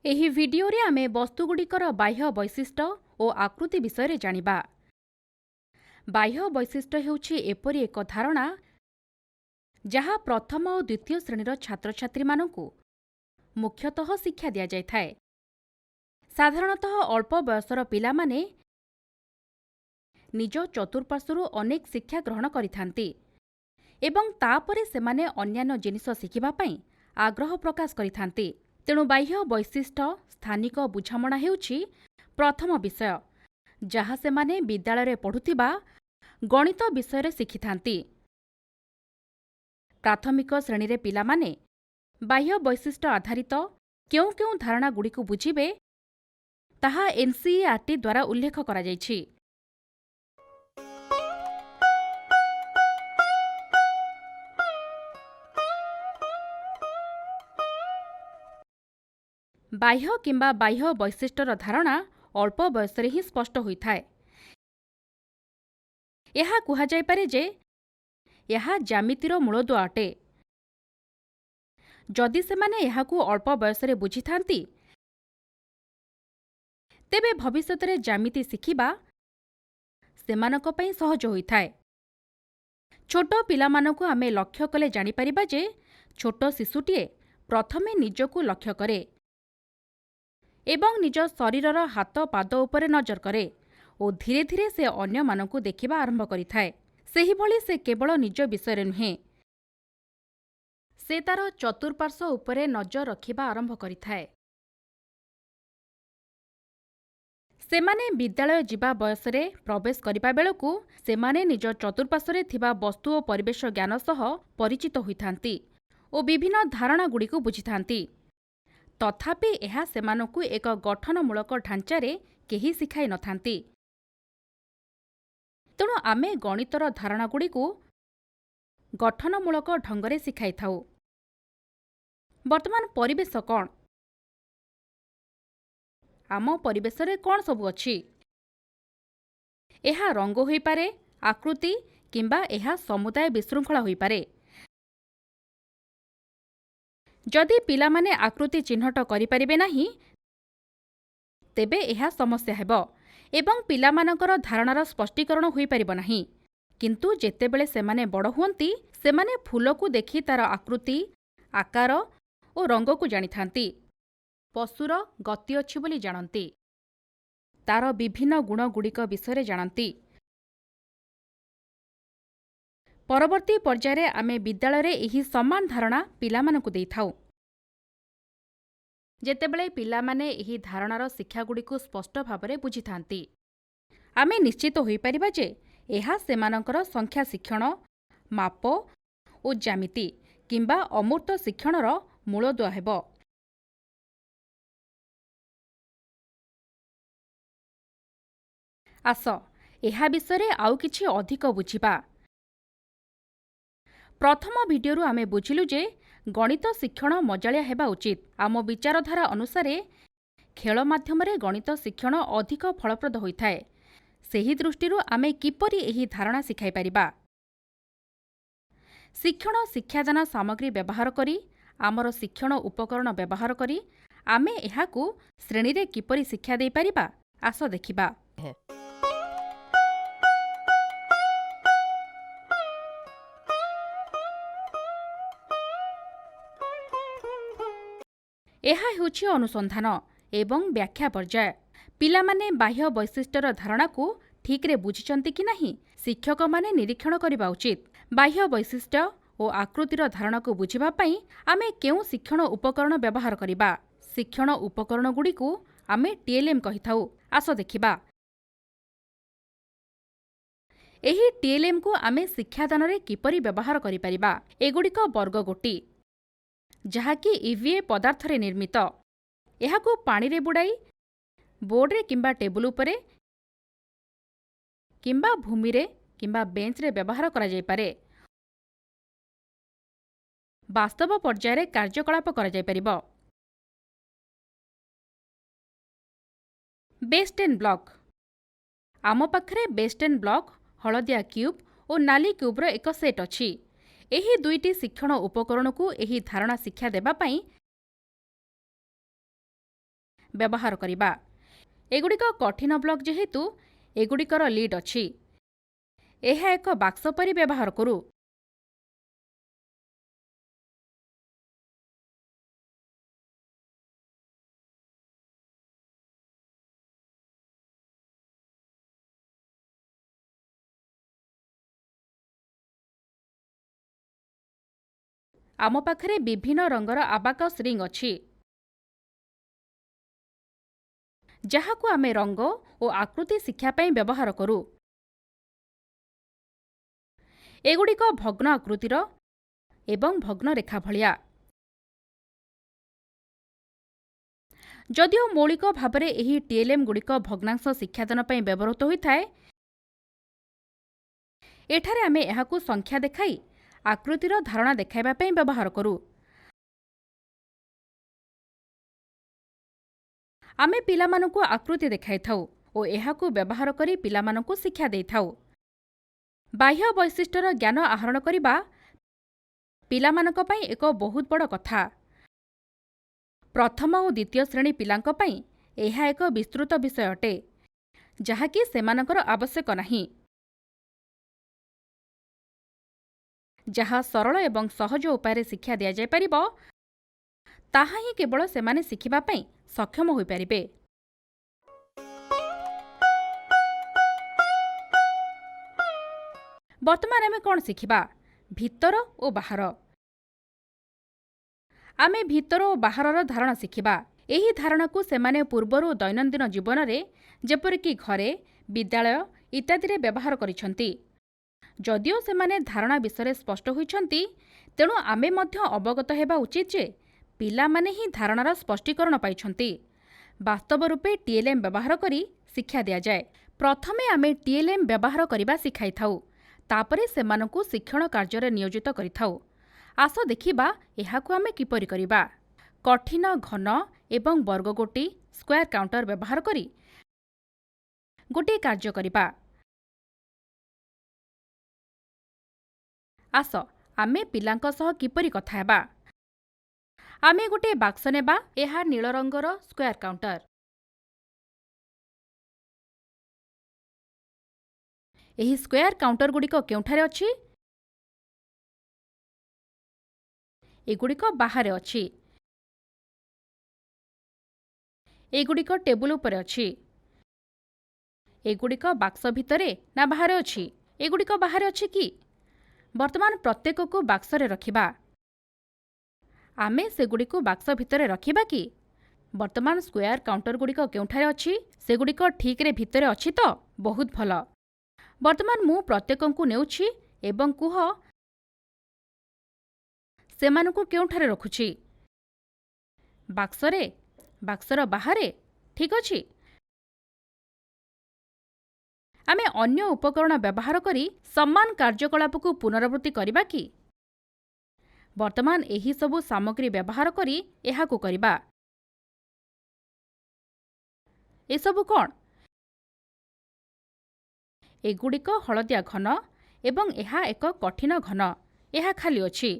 ଏହି ଭିଡିଓରେ ଆମେ ବସ୍ତୁଗୁଡ଼ିକର ବାହ୍ୟ ବୈଶିଷ୍ଟ୍ୟ ଓ ଆକୃତି ବିଷୟରେ ଜାଣିବା। ବାହ୍ୟ ବୈଶିଷ୍ଟ୍ୟ ହେଉଛି ଏପରି ଏକ ଧାରଣା ଯାହା ପ୍ରଥମ ଓ ଦ୍ୱିତୀୟ ଶ୍ରେଣୀର ଛାତ୍ରଛାତ୍ରୀମାନଙ୍କୁ ମୁଖ୍ୟତଃ ଶିକ୍ଷା ଦିଆଯାଇଥାଏ। ସାଧାରଣତଃ ଅଳ୍ପ ବୟସର ପିଲାମାନେ ନିଜ ଚତୁଃପାର୍ଶ୍ୱରୁ ଅନେକ ଶିକ୍ଷା ଗ୍ରହଣ କରିଥାନ୍ତି ଏବଂ ତାପରେ ସେମାନେ ଅନ୍ୟାନ୍ୟ ଜିନିଷ ଶିଖିବା ପାଇଁ ଆଗ୍ରହ ପ୍ରକାଶ କରିଥାନ୍ତି। ତେଣୁ ବାହ୍ୟ ବୈଶିଷ୍ଟ୍ୟ ସ୍ଥାନିକ ବୁଝାମଣା ହେଉଛି ପ୍ରଥମ ବିଷୟ ଯାହା ସେମାନେ ବିଦ୍ୟାଳୟରେ ପଢ଼ୁଥିବା ଗଣିତ ବିଷୟରେ ଶିଖିଥାନ୍ତି। ପ୍ରାଥମିକ ଶ୍ରେଣୀରେ ପିଲାମାନେ ବାହ୍ୟ ବୈଶିଷ୍ଟ୍ୟ ଆଧାରିତ କେଉଁ କେଉଁ ଧାରଣାଗୁଡ଼ିକୁ ବୁଝିବେ ତାହା ଏନ୍ସିଇଆର୍‌ଟି ଦ୍ୱାରା ଉଲ୍ଲେଖ କରାଯାଇଛି। ବାହ୍ୟ କିମ୍ବା ବାହ୍ୟ ବୈଶିଷ୍ଟ୍ୟର ଧାରଣା ଅଳ୍ପ ବୟସରେ ହିଁ ସ୍ପଷ୍ଟ ହୋଇଥାଏ। ଏହା କୁହାଯାଇପାରେ ଯେ ଏହା ଜ୍ୟାମିତିର ମୂଳଦୁଆ ଅଟେ। ଯଦି ସେମାନେ ଏହାକୁ ଅଳ୍ପ ବୟସରେ ବୁଝିଥାନ୍ତି, ତେବେ ଭବିଷ୍ୟତରେ ଜ୍ୟାମିତି ଶିଖିବା ସେମାନଙ୍କ ପାଇଁ ସହଜ ହୋଇଥାଏ। ଛୋଟ ପିଲାମାନଙ୍କୁ ଆମେ ଲକ୍ଷ୍ୟ କଲେ ଜାଣିପାରିବା ଯେ ଛୋଟ ଶିଶୁଟିଏ ପ୍ରଥମେ ନିଜକୁ ଲକ୍ଷ୍ୟ କରେ ଏବଂ ନିଜ ଶରୀରର ହାତ ପାଦ ଉପରେ ନଜର କରେ ଓ ଧୀରେ ଧୀରେ ସେ ଅନ୍ୟମାନଙ୍କୁ ଦେଖିବା ଆରମ୍ଭ କରିଥାଏ। ସେହିଭଳି ସେ କେବଳ ନିଜ ବିଷୟରେ ନୁହେଁ, ସେ ତାର ଚତୁଃପାର୍ଶ୍ୱ ଉପରେ ନଜର ରଖିବା ଆରମ୍ଭ କରିଥାଏ। ସେମାନେ ବିଦ୍ୟାଳୟ ଯିବା ବୟସରେ ପ୍ରବେଶ କରିବା ବେଳକୁ ସେମାନେ ନିଜ ଚତୁଃପାର୍ଶ୍ୱରେ ଥିବା ବସ୍ତୁ ଓ ପରିବେଶ ଜ୍ଞାନ ସହ ପରିଚିତ ହୋଇଥାନ୍ତି ଓ ବିଭିନ୍ନ ଧାରଣାଗୁଡ଼ିକୁ ବୁଝିଥାନ୍ତି। ତଥାପି ଏହା ସେମାନଙ୍କୁ ଏକ ଗଠନମୂଳକ ଢାଞ୍ଚାରେ କେହି ଶିଖାଇ ନଥାନ୍ତି। ତେଣୁ ଆମେ ଗଣିତର ଧାରଣାଗୁଡ଼ିକୁ ଗଠନମୂଳକ ଢଙ୍ଗରେ ଶିଖାଇଥାଉ। ବର୍ତ୍ତମାନ ପରିବେଶ କ'ଣ? ଆମ ପରିବେଶରେ କ'ଣ ସବୁ ଅଛି? ଏହା ରଙ୍ଗ ହୋଇପାରେ, ଆକୃତି କିମ୍ବା ଏହା ସମୁଦାୟ ବିଶୃଙ୍ଖଳା ହୋଇପାରେ। ଯଦି ପିଲାମାନେ ଆକୃତି ଚିହ୍ନଟ କରିପାରିବେ ନାହିଁ, ତେବେ ଏହା ସମସ୍ୟା ହେବ ଏବଂ ପିଲାମାନଙ୍କର ଧାରଣାର ସ୍ପଷ୍ଟୀକରଣ ହୋଇପାରିବ ନାହିଁ। କିନ୍ତୁ ଯେତେବେଳେ ସେମାନେ ବଡ଼ ହୁଅନ୍ତି, ସେମାନେ ଫୁଲକୁ ଦେଖି ତାର ଆକୃତି, ଆକାର ଓ ରଙ୍ଗକୁ ଜାଣିଥାନ୍ତି। ପଶୁର ଗତି ଅଛି ବୋଲି ଜାଣନ୍ତି। ତାର ବିଭିନ୍ନ ଗୁଣଗୁଡ଼ିକ ବିଷୟରେ ଜାଣନ୍ତି। ପରବର୍ତ୍ତୀ ପର୍ଯ୍ୟାୟରେ ଆମେ ବିଦ୍ୟାଳୟରେ ଏହି ସମାନ ଧାରଣା ପିଲାମାନଙ୍କୁ ଦେଇଥାଉ। ଯେତେବେଳେ ପିଲାମାନେ ଏହି ଧାରଣାର ଶିକ୍ଷାଗୁଡ଼ିକୁ ସ୍ପଷ୍ଟ ଭାବରେ ବୁଝିଥାନ୍ତି, ଆମେ ନିଶ୍ଚିତ ହୋଇପାରିବା ଯେ ଏହା ସେମାନଙ୍କର ସଂଖ୍ୟା ଶିକ୍ଷଣ, ମାପ ଓ ଜ୍ୟାମିତି କିମ୍ବା ଅମୂର୍ତ୍ତ ଶିକ୍ଷଣର ମୂଳଦୁଆ ହେବ। ଆସ, ଏହା ବିଷୟରେ ଆଉ କିଛି ଅଧିକ ବୁଝିବା। ପ୍ରଥମ ଭିଡିଓରୁ ଆମେ ବୁଝିଲୁ ଯେ ଗଣିତ ଶିକ୍ଷଣ ମଜାଳିଆ ହେବା ଉଚିତ। ଆମ ବିଚାରଧାରା ଅନୁସାରେ ଖେଳ ମାଧ୍ୟମରେ ଗଣିତ ଶିକ୍ଷଣ ଅଧିକ ଫଳପ୍ରଦ ହୋଇଥାଏ। ସେହି ଦୃଷ୍ଟିରୁ ଆମେ କିପରି ଏହି ଧାରଣା ଶିଖାଇପାରିବା? ଶିକ୍ଷଣ ଶିକ୍ଷାଦାନ ସାମଗ୍ରୀ ବ୍ୟବହାର କରି, ଆମର ଶିକ୍ଷଣ ଉପକରଣ ବ୍ୟବହାର କରି ଆମେ ଏହାକୁ ଶ୍ରେଣୀରେ କିପରି ଶିକ୍ଷା ଦେଇପାରିବା, ଆସ ଦେଖିବା। ଏହା ହେଉଛି ଅନୁସନ୍ଧାନ ଏବଂ ବ୍ୟାଖ୍ୟା ପର୍ଯ୍ୟାୟ। ପିଲାମାନେ ବାହ୍ୟ ବୈଶିଷ୍ଟ୍ୟର ଧାରଣାକୁ ଠିକ୍ରେ ବୁଝିଛନ୍ତି କି ନାହିଁ, ଶିକ୍ଷକମାନେ ନିରୀକ୍ଷଣ କରିବା ଉଚିତ। ବାହ୍ୟ ବୈଶିଷ୍ଟ୍ୟ ଓ ଆକୃତିର ଧାରଣାକୁ ବୁଝିବା ପାଇଁ ଆମେ କେଉଁ ଶିକ୍ଷଣ ଉପକରଣ ବ୍ୟବହାର କରିବା? ଶିକ୍ଷଣ ଉପକରଣଗୁଡ଼ିକୁ ଆମେ ଟିଏଲ୍ଏମ୍ କହିଥାଉ। ଆସ ଦେଖିବା। ଏହି ଟିଏଲ୍ଏମ୍‌କୁ ଆମେ ଶିକ୍ଷାଦାନରେ କିପରି ବ୍ୟବହାର କରିପାରିବା? ଏଗୁଡ଼ିକ ବର୍ଗଗୋଟି, ଯାହାକି ଇଭିଏ ପଦାର୍ଥରେ ନିର୍ମିତ। ଏହାକୁ ପାଣିରେ ବୁଡ଼ାଇ ବୋର୍ଡରେ କିମ୍ବା ଟେବୁଲ ଉପରେ କିମ୍ବା ଭୂମିରେ କିମ୍ବା ବେଞ୍ଚରେ ବ୍ୟବହାର କରାଯାଇପାରେ। ବାସ୍ତବ ପର୍ଯ୍ୟାୟରେ କାର୍ଯ୍ୟକଳାପ କରାଯାଇପାରିବ। ବେଷ୍ଟେନ୍ ବ୍ଲକ୍। ଆମ ପାଖରେ ବେଷ୍ଟେନ୍ ବ୍ଲକ୍, ହଳଦିଆ କ୍ୟୁବ୍ ଓ ନାଲି କ୍ୟୁବ୍‌ର ଏକ ସେଟ୍ ଅଛି। ଏହି ଦୁଇଟି ଶିକ୍ଷଣ ଉପକରଣକୁ ଏହି ଧାରଣା ଶିକ୍ଷା ଦେବା ପାଇଁ ବ୍ୟବହାର କରିବା। ଏଗୁଡ଼ିକ କଠିନ ବ୍ଲକ୍ ଯେହେତୁ ଏଗୁଡ଼ିକର ଲିଡ୍ ଅଛି। ଏହା ଏକ ବାକ୍ସ ପରି ବ୍ୟବହାର କରୁ। ଆମ ପାଖରେ ବିଭିନ୍ନ ରଙ୍ଗର ଆବାକସ୍ ରିଙ୍ଗ୍ ଅଛି, ଯାହାକୁ ଆମେ ରଙ୍ଗ ଓ ଆକୃତି ଶିକ୍ଷା ପାଇଁ ବ୍ୟବହାର କରୁ। ଏଗୁଡ଼ିକ ଭଗ୍ନ ଆକୃତିର ଏବଂ ଭଗ୍ନ ରେଖା ଭଳିଆ। ଯଦିଓ ମୌଳିକ ଭାବରେ ଏହି ଟିଏଲ୍ଏମ୍ ଗୁଡ଼ିକ ଭଗ୍ନାଂଶ ଶିକ୍ଷାଦାନ ପାଇଁ ବ୍ୟବହୃତ ହୋଇଥାଏ, ଏଠାରେ ଆମେ ଏହାକୁ ସଂଖ୍ୟା ଦେଖାଇ ଆକୃତିର ଧାରଣା ଦେଖାଇବା ପାଇଁ ବ୍ୟବହାର କରୁ। ଆମେ ପିଲାମାନଙ୍କୁ ଆକୃତି ଦେଖାଇଥାଉ ଓ ଏହାକୁ ବ୍ୟବହାର କରି ପିଲାମାନଙ୍କୁ ଶିକ୍ଷା ଦେଇଥାଉ। ବାହ୍ୟ ବୈଶିଷ୍ଟ୍ୟର ଜ୍ଞାନ ଆହରଣ କରିବା ପିଲାମାନଙ୍କ ପାଇଁ ଏକ ବହୁତ ବଡ଼ କଥା। ପ୍ରଥମ ଓ ଦ୍ୱିତୀୟ ଶ୍ରେଣୀ ପିଲାଙ୍କ ପାଇଁ ଏହା ଏକ ବିସ୍ତୃତ ବିଷୟ ଅଟେ, ଯାହାକି ସେମାନଙ୍କର ଆବଶ୍ୟକ ନାହିଁ। ଯାହା ସରଳ ଏବଂ ସହଜ ଉପାୟରେ ଶିକ୍ଷା ଦିଆଯାଇପାରିବ, ତାହା ହିଁ କେବଳ ସେମାନେ ଶିଖିବା ପାଇଁ ସକ୍ଷମ ହୋଇପାରିବେ। ବର୍ତ୍ତମାନ ଆମେ କ'ଣ ଶିଖିବା? ଭିତର ଓ ବାହାର। ଆମେ ଭିତର ଓ ବାହାରର ଧାରଣା ଶିଖିବା। ଏହି ଧାରଣାକୁ ସେମାନେ ପୂର୍ବରୁ ଦୈନନ୍ଦିନ ଜୀବନରେ, ଯେପରିକି ଘରେ, ବିଦ୍ୟାଳୟ ଇତ୍ୟାଦିରେ ବ୍ୟବହାର କରିଛନ୍ତି। ଯଦିଓ ସେମାନେ ଧାରଣା ବିଷୟରେ ସ୍ପଷ୍ଟ ହୋଇଛନ୍ତି, ତେଣୁ ଆମେ ମଧ୍ୟ ଅବଗତ ହେବା ଉଚିତ ଯେ ପିଲାମାନେ ହିଁ ଧାରଣାର ସ୍ପଷ୍ଟୀକରଣ ପାଇଛନ୍ତି। ବାସ୍ତବ ରୂପେ ଟିଏଲ୍ଏମ୍ ବ୍ୟବହାର କରି ଶିକ୍ଷା ଦିଆଯାଏ। ପ୍ରଥମେ ଆମେ ଟିଏଲ୍ଏମ୍ ବ୍ୟବହାର କରିବା ଶିଖାଇଥାଉ, ତାପରେ ସେମାନଙ୍କୁ ଶିକ୍ଷଣ କାର୍ଯ୍ୟରେ ନିୟୋଜିତ କରିଥାଉ। ଆସ ଦେଖିବା ଏହାକୁ ଆମେ କିପରି କରିବା। କଠିନ ଘନ ଏବଂ ବର୍ଗଗୋଟି ସ୍କୋୟାର କାଉଣ୍ଟର ବ୍ୟବହାର କରି ଗୋଟିଏ କାର୍ଯ୍ୟ କରିବା। ଆସ ଆମେ ପିଲାଙ୍କ ସହ କିପରି କଥା ହେବା। ଆମେ ଗୋଟିଏ ବାକ୍ସ ନେବା। ଏହା ନୀଳ ରଙ୍ଗର ସ୍କୋୟାର କାଉଣ୍ଟର। ଏହି ସ୍କୋୟାର କାଉଣ୍ଟରଗୁଡ଼ିକ କେଉଁଠାରେ ଅଛି? ଏଗୁଡ଼ିକ ବାହାରେ ଅଛି। ଏଗୁଡ଼ିକ ଟେବୁଲ ଉପରେ ଅଛି। ଏଗୁଡ଼ିକ ବାକ୍ସ ଭିତରେ ନା ବାହାରେ ଅଛି? ଏଗୁଡ଼ିକ ବାହାରେ ଅଛି କି? ବର୍ତ୍ତମାନ ପ୍ରତ୍ୟେକକୁ ବାକ୍ସରେ ରଖିବା। ଆମେ ସେଗୁଡ଼ିକୁ ବାକ୍ସ ଭିତରେ ରଖିବା କି? ବର୍ତ୍ତମାନ ସ୍କୋୟାର କାଉଣ୍ଟରଗୁଡ଼ିକ କେଉଁଠାରେ ଅଛି? ସେଗୁଡ଼ିକ ଠିକ୍ରେ ଭିତରେ ଅଛି ତ? ବହୁତ ଭଲ। ବର୍ତ୍ତମାନ ମୁଁ ପ୍ରତ୍ୟେକଙ୍କୁ ନେଉଛି ଏବଂ କୁହ ସେମାନଙ୍କୁ କେଉଁଠାରେ ରଖୁଛି? ବାକ୍ସରେ? ବାକ୍ସର ବାହାରେ? ଠିକ୍ ଅଛି। ଆମେ ଅନ୍ୟ ଉପକରଣ ବ୍ୟବହାର କରି ସମାନ କାର୍ଯ୍ୟକଳାପକୁ ପୁନରାବୃତ୍ତି କରିବା କି? ବର୍ତ୍ତମାନ ଏହି ସବୁ ସାମଗ୍ରୀ ବ୍ୟବହାର କରି ଏହାକୁ କରିବା। ଏସବୁ କ'ଣ? ଏଗୁଡ଼ିକ ହଳଦିଆ ଘନ ଏବଂ ଏହା ଏକ କଠିନ ଘନ। ଏହା ଖାଲି ଅଛି।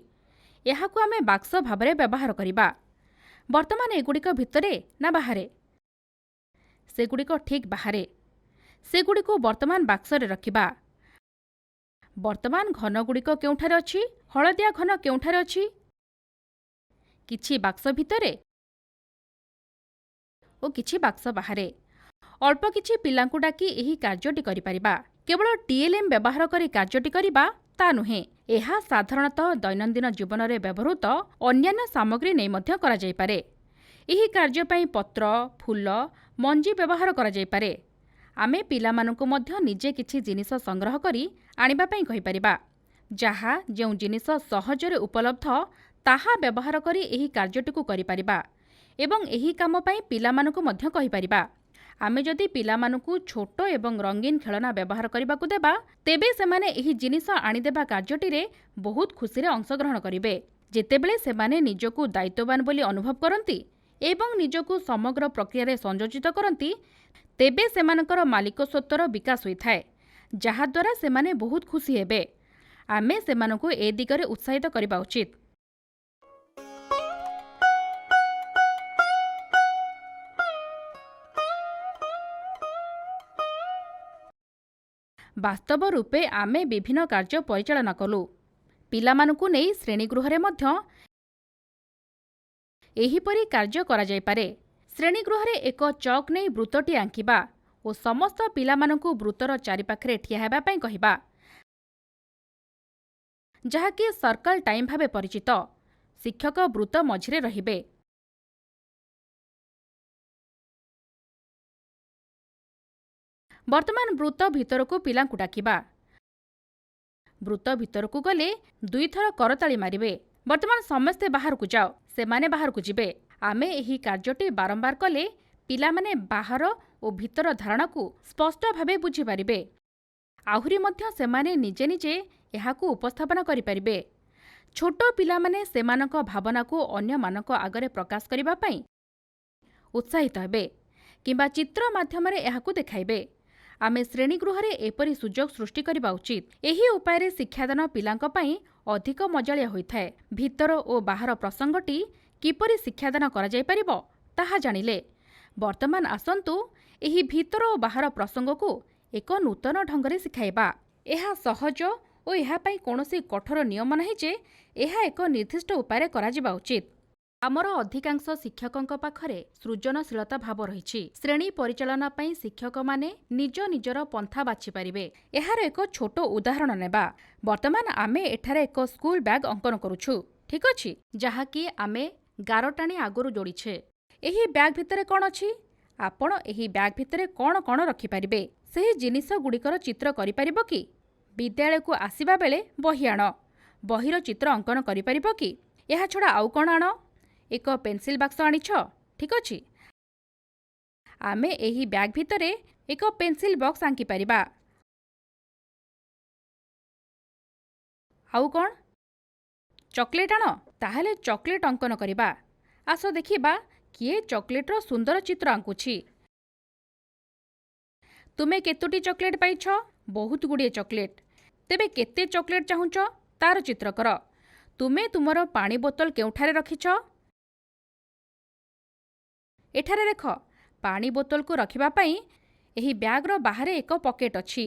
ଏହାକୁ ଆମେ ବାକ୍ସ ଭାବରେ ବ୍ୟବହାର କରିବା। ବର୍ତ୍ତମାନ ଏଗୁଡ଼ିକ ଭିତରେ ନା ବାହାରେ? ସେଗୁଡ଼ିକ ଠିକ୍ ବାହାରେ। ସେଗୁଡ଼ିକୁ ବର୍ତ୍ତମାନ ବାକ୍ସରେ ରଖିବା। ବର୍ତ୍ତମାନ ଘନଗୁଡ଼ିକ କେଉଁଠାରେ ଅଛି? ହଳଦିଆ ଘନ କେଉଁଠାରେ ଅଛି? କିଛି ବାକ୍ସ ଭିତରେ ଓ କିଛି ବାକ୍ସ ବାହାରେ। ଅଳ୍ପ କିଛି ପିଲାଙ୍କୁ ଡାକି ଏହି କାର୍ଯ୍ୟଟି କରିପାରିବା। କେବଳ ଟିଏଲ୍ଏମ୍ ବ୍ୟବହାର କରି କାର୍ଯ୍ୟଟି କରିବା ତା ନୁହେଁ। ଏହା ସାଧାରଣତଃ ଦୈନନ୍ଦିନ ଜୀବନରେ ବ୍ୟବହୃତ ଅନ୍ୟାନ୍ୟ ସାମଗ୍ରୀ ନେଇ ମଧ୍ୟ କରାଯାଇପାରେ। ଏହି କାର୍ଯ୍ୟ ପାଇଁ ପତ୍ର, ଫୁଲ, ମଞ୍ଜି ବ୍ୟବହାର କରାଯାଇପାରେ। ଆମେ ପିଲାମାନଙ୍କୁ ମଧ୍ୟ ନିଜେ କିଛି ଜିନିଷ ସଂଗ୍ରହ କରି ଆଣିବା ପାଇଁ କହିପାରିବା। ଯାହା ଯେଉଁ ଜିନିଷ ସହଜରେ ଉପଲବ୍ଧ ତାହା ବ୍ୟବହାର କରି ଏହି କାର୍ଯ୍ୟଟିକୁ କରିପାରିବା ଏବଂ ଏହି କାମ ପାଇଁ ପିଲାମାନଙ୍କୁ ମଧ୍ୟ କହିପାରିବା। ଆମେ ଯଦି ପିଲାମାନଙ୍କୁ ଛୋଟ ଏବଂ ରଙ୍ଗୀନ ଖେଳନା ବ୍ୟବହାର କରିବାକୁ ଦେବା, ତେବେ ସେମାନେ ଏହି ଜିନିଷ ଆଣିଦେବା କାର୍ଯ୍ୟଟିରେ ବହୁତ ଖୁସିରେ ଅଂଶଗ୍ରହଣ କରିବେ। ଯେତେବେଳେ ସେମାନେ ନିଜକୁ ଦାୟିତ୍ୱବାନ ବୋଲି ଅନୁଭବ କରନ୍ତି ଏବଂ ନିଜକୁ ସମଗ୍ର ପ୍ରକ୍ରିୟାରେ ସଂଯୋଜିତ କରନ୍ତି, ତେବେ ସେମାନଙ୍କର ମାଲିକସ୍ୱତ୍ୱର ବିକାଶ ହୋଇଥାଏ, ଯାହାଦ୍ୱାରା ସେମାନେ ବହୁତ ଖୁସି ହେବେ। ଆମେ ସେମାନଙ୍କୁ ଏ ଦିଗରେ ଉତ୍ସାହିତ କରିବା ଉଚିତ। ବାସ୍ତବ ରୂପେ ଆମେ ବିଭିନ୍ନ କାର୍ଯ୍ୟ ପରିଚାଳନା କଲୁ। ପିଲାମାନଙ୍କୁ ନେଇ ଶ୍ରେଣୀଗୃହରେ ମଧ୍ୟ ଏହିପରି କାର୍ଯ୍ୟ କରାଯାଇପାରେ। ଶ୍ରେଣୀଗୃହରେ ଏକ ଚକ୍ ନେଇ ବୃତ୍ତଟି ଆଙ୍କିବା ଓ ସମସ୍ତ ପିଲାମାନଙ୍କୁ ବୃତ୍ତର ଚାରିପାଖରେ ଠିଆ ହେବା ପାଇଁ କହିବା, ଯାହାକି ସର୍କଲ ଟାଇମ୍ ଭାବେ ପରିଚିତ। ଶିକ୍ଷକ ବୃତ୍ତ ମଝିରେ ରହିବେ। ବର୍ତ୍ତମାନ ବୃତ୍ତ ଭିତରକୁ ପିଲାଙ୍କୁ ଡାକିବା। ବୃତ୍ତ ଭିତରକୁ ଗଲେ 2 ଥର କରତାଳି ମାରିବେ। ବର୍ତ୍ତମାନ ସମସ୍ତେ ବାହାରକୁ ଯାଅ। ସେମାନେ ବାହାରକୁ ଯିବେ। ଆମେ ଏହି କାର୍ଯ୍ୟଟି ବାରମ୍ବାର କଲେ ପିଲାମାନେ ବାହାର ଓ ଭିତର ଧାରଣାକୁ ସ୍ପଷ୍ଟ ଭାବେ ବୁଝିପାରିବେ। ଆହୁରି ମଧ୍ୟ ସେମାନେ ନିଜେ ନିଜେ ଏହାକୁ ଉପସ୍ଥାପନ କରିପାରିବେ। ଛୋଟ ପିଲାମାନେ ସେମାନଙ୍କ ଭାବନାକୁ ଅନ୍ୟମାନଙ୍କ ଆଗରେ ପ୍ରକାଶ କରିବା ପାଇଁ ଉତ୍ସାହିତ ହେବେ କିମ୍ବା ଚିତ୍ର ମାଧ୍ୟମରେ ଏହାକୁ ଦେଖାଇବେ। ଆମେ ଶ୍ରେଣୀଗୃହରେ ଏପରି ସୁଯୋଗ ସୃଷ୍ଟି କରିବା ଉଚିତ। ଏହି ଉପାୟରେ ଶିକ୍ଷାଦାନ ପିଲାଙ୍କ ପାଇଁ ଅଧିକ ମଜାଳିଆ ହୋଇଥାଏ। ଭିତର ଓ ବାହାର ପ୍ରସଙ୍ଗଟି କିପରି ଶିକ୍ଷାଦାନ କରାଯାଇପାରିବ ତାହା ଜାଣିଲେ। ବର୍ତ୍ତମାନ ଆସନ୍ତୁ ଏହି ଭିତର ଓ ବାହାର ପ୍ରସଙ୍ଗକୁ ଏକ ନୂତନ ଢଙ୍ଗରେ ଶିଖାଇବା। ଏହା ସହଜ ଓ ଏହା ପାଇଁ କୌଣସି କଠୋର ନିୟମ ନାହିଁ ଯେ ଏହା ଏକ ନିର୍ଦ୍ଦିଷ୍ଟ ଉପାୟରେ କରାଯିବା ଉଚିତ। ଆମର ଅଧିକାଂଶ ଶିକ୍ଷକଙ୍କ ପାଖରେ ସୃଜନଶୀଳତା ଭାବ ରହିଛି। ଶ୍ରେଣୀ ପରିଚାଳନା ପାଇଁ ଶିକ୍ଷକମାନେ ନିଜ ନିଜର ପନ୍ଥା ବାଛିପାରିବେ। ଏହାର ଏକ ଛୋଟ ଉଦାହରଣ ନେବା। ବର୍ତ୍ତମାନ ଆମେ ଏଠାରେ ଏକ ସ୍କୁଲ ବ୍ୟାଗ୍ ଅଙ୍କନ କରୁଛୁ, ଠିକ୍ ଅଛି, ଯାହାକି ଆମେ ଗାର ଟାଣି ଆଗରୁ ଯୋଡ଼ିଛେ। ଏହି ବ୍ୟାଗ୍ ଭିତରେ କ'ଣ ଅଛି? ଆପଣ ଏହି ବ୍ୟାଗ୍ ଭିତରେ କ'ଣ କ'ଣ ରଖିପାରିବେ? ସେହି ଜିନିଷଗୁଡ଼ିକର ଚିତ୍ର କରିପାରିବ କି? ବିଦ୍ୟାଳୟକୁ ଆସିବା ବେଳେ ବହି ଆଣ। ବହିର ଚିତ୍ର ଅଙ୍କନ କରିପାରିବ କି? ଏହା ଛଡ଼ା ଆଉ କ'ଣ ଆଣ? ଏକ ପେନ୍ସିଲ ବାକ୍ସ ଆଣିଛ, ଠିକ୍ ଅଛି। ଆମେ ଏହି ବ୍ୟାଗ୍ ଭିତରେ ଏକ ପେନ୍ସିଲ ବକ୍ସ ଆଙ୍କିପାରିବା। ଆଉ କ'ଣ? ଚକୋଲେଟ୍ ଆଣ। ତାହେଲେ ଚକୋଲେଟ୍ ଅଙ୍କନ କରିବା। ଆସ ଦେଖିବା କିଏ ଚକୋଲେଟ୍ର ସୁନ୍ଦର ଚିତ୍ର ଆଙ୍କୁଛି। ତୁମେ କେତୋଟି ଚକୋଲେଟ୍ ପାଇଛ? ବହୁତ ଗୁଡ଼ିଏ ଚକୋଲେଟ୍। ତେବେ କେତେ ଚକୋଲେଟ୍ ଚାହୁଁଛ ତାର ଚିତ୍ର କର। ତୁମେ ତୁମର ପାଣି ବୋତଲ କେଉଁଠାରେ ରଖିଛ? ଏଠାରେ ଦେଖ। ପାଣି ବୋତଲକୁ ରଖିବା ପାଇଁ ଏହି ବ୍ୟାଗ୍ର ବାହାରେ ଏକ ପକେଟ୍ ଅଛି।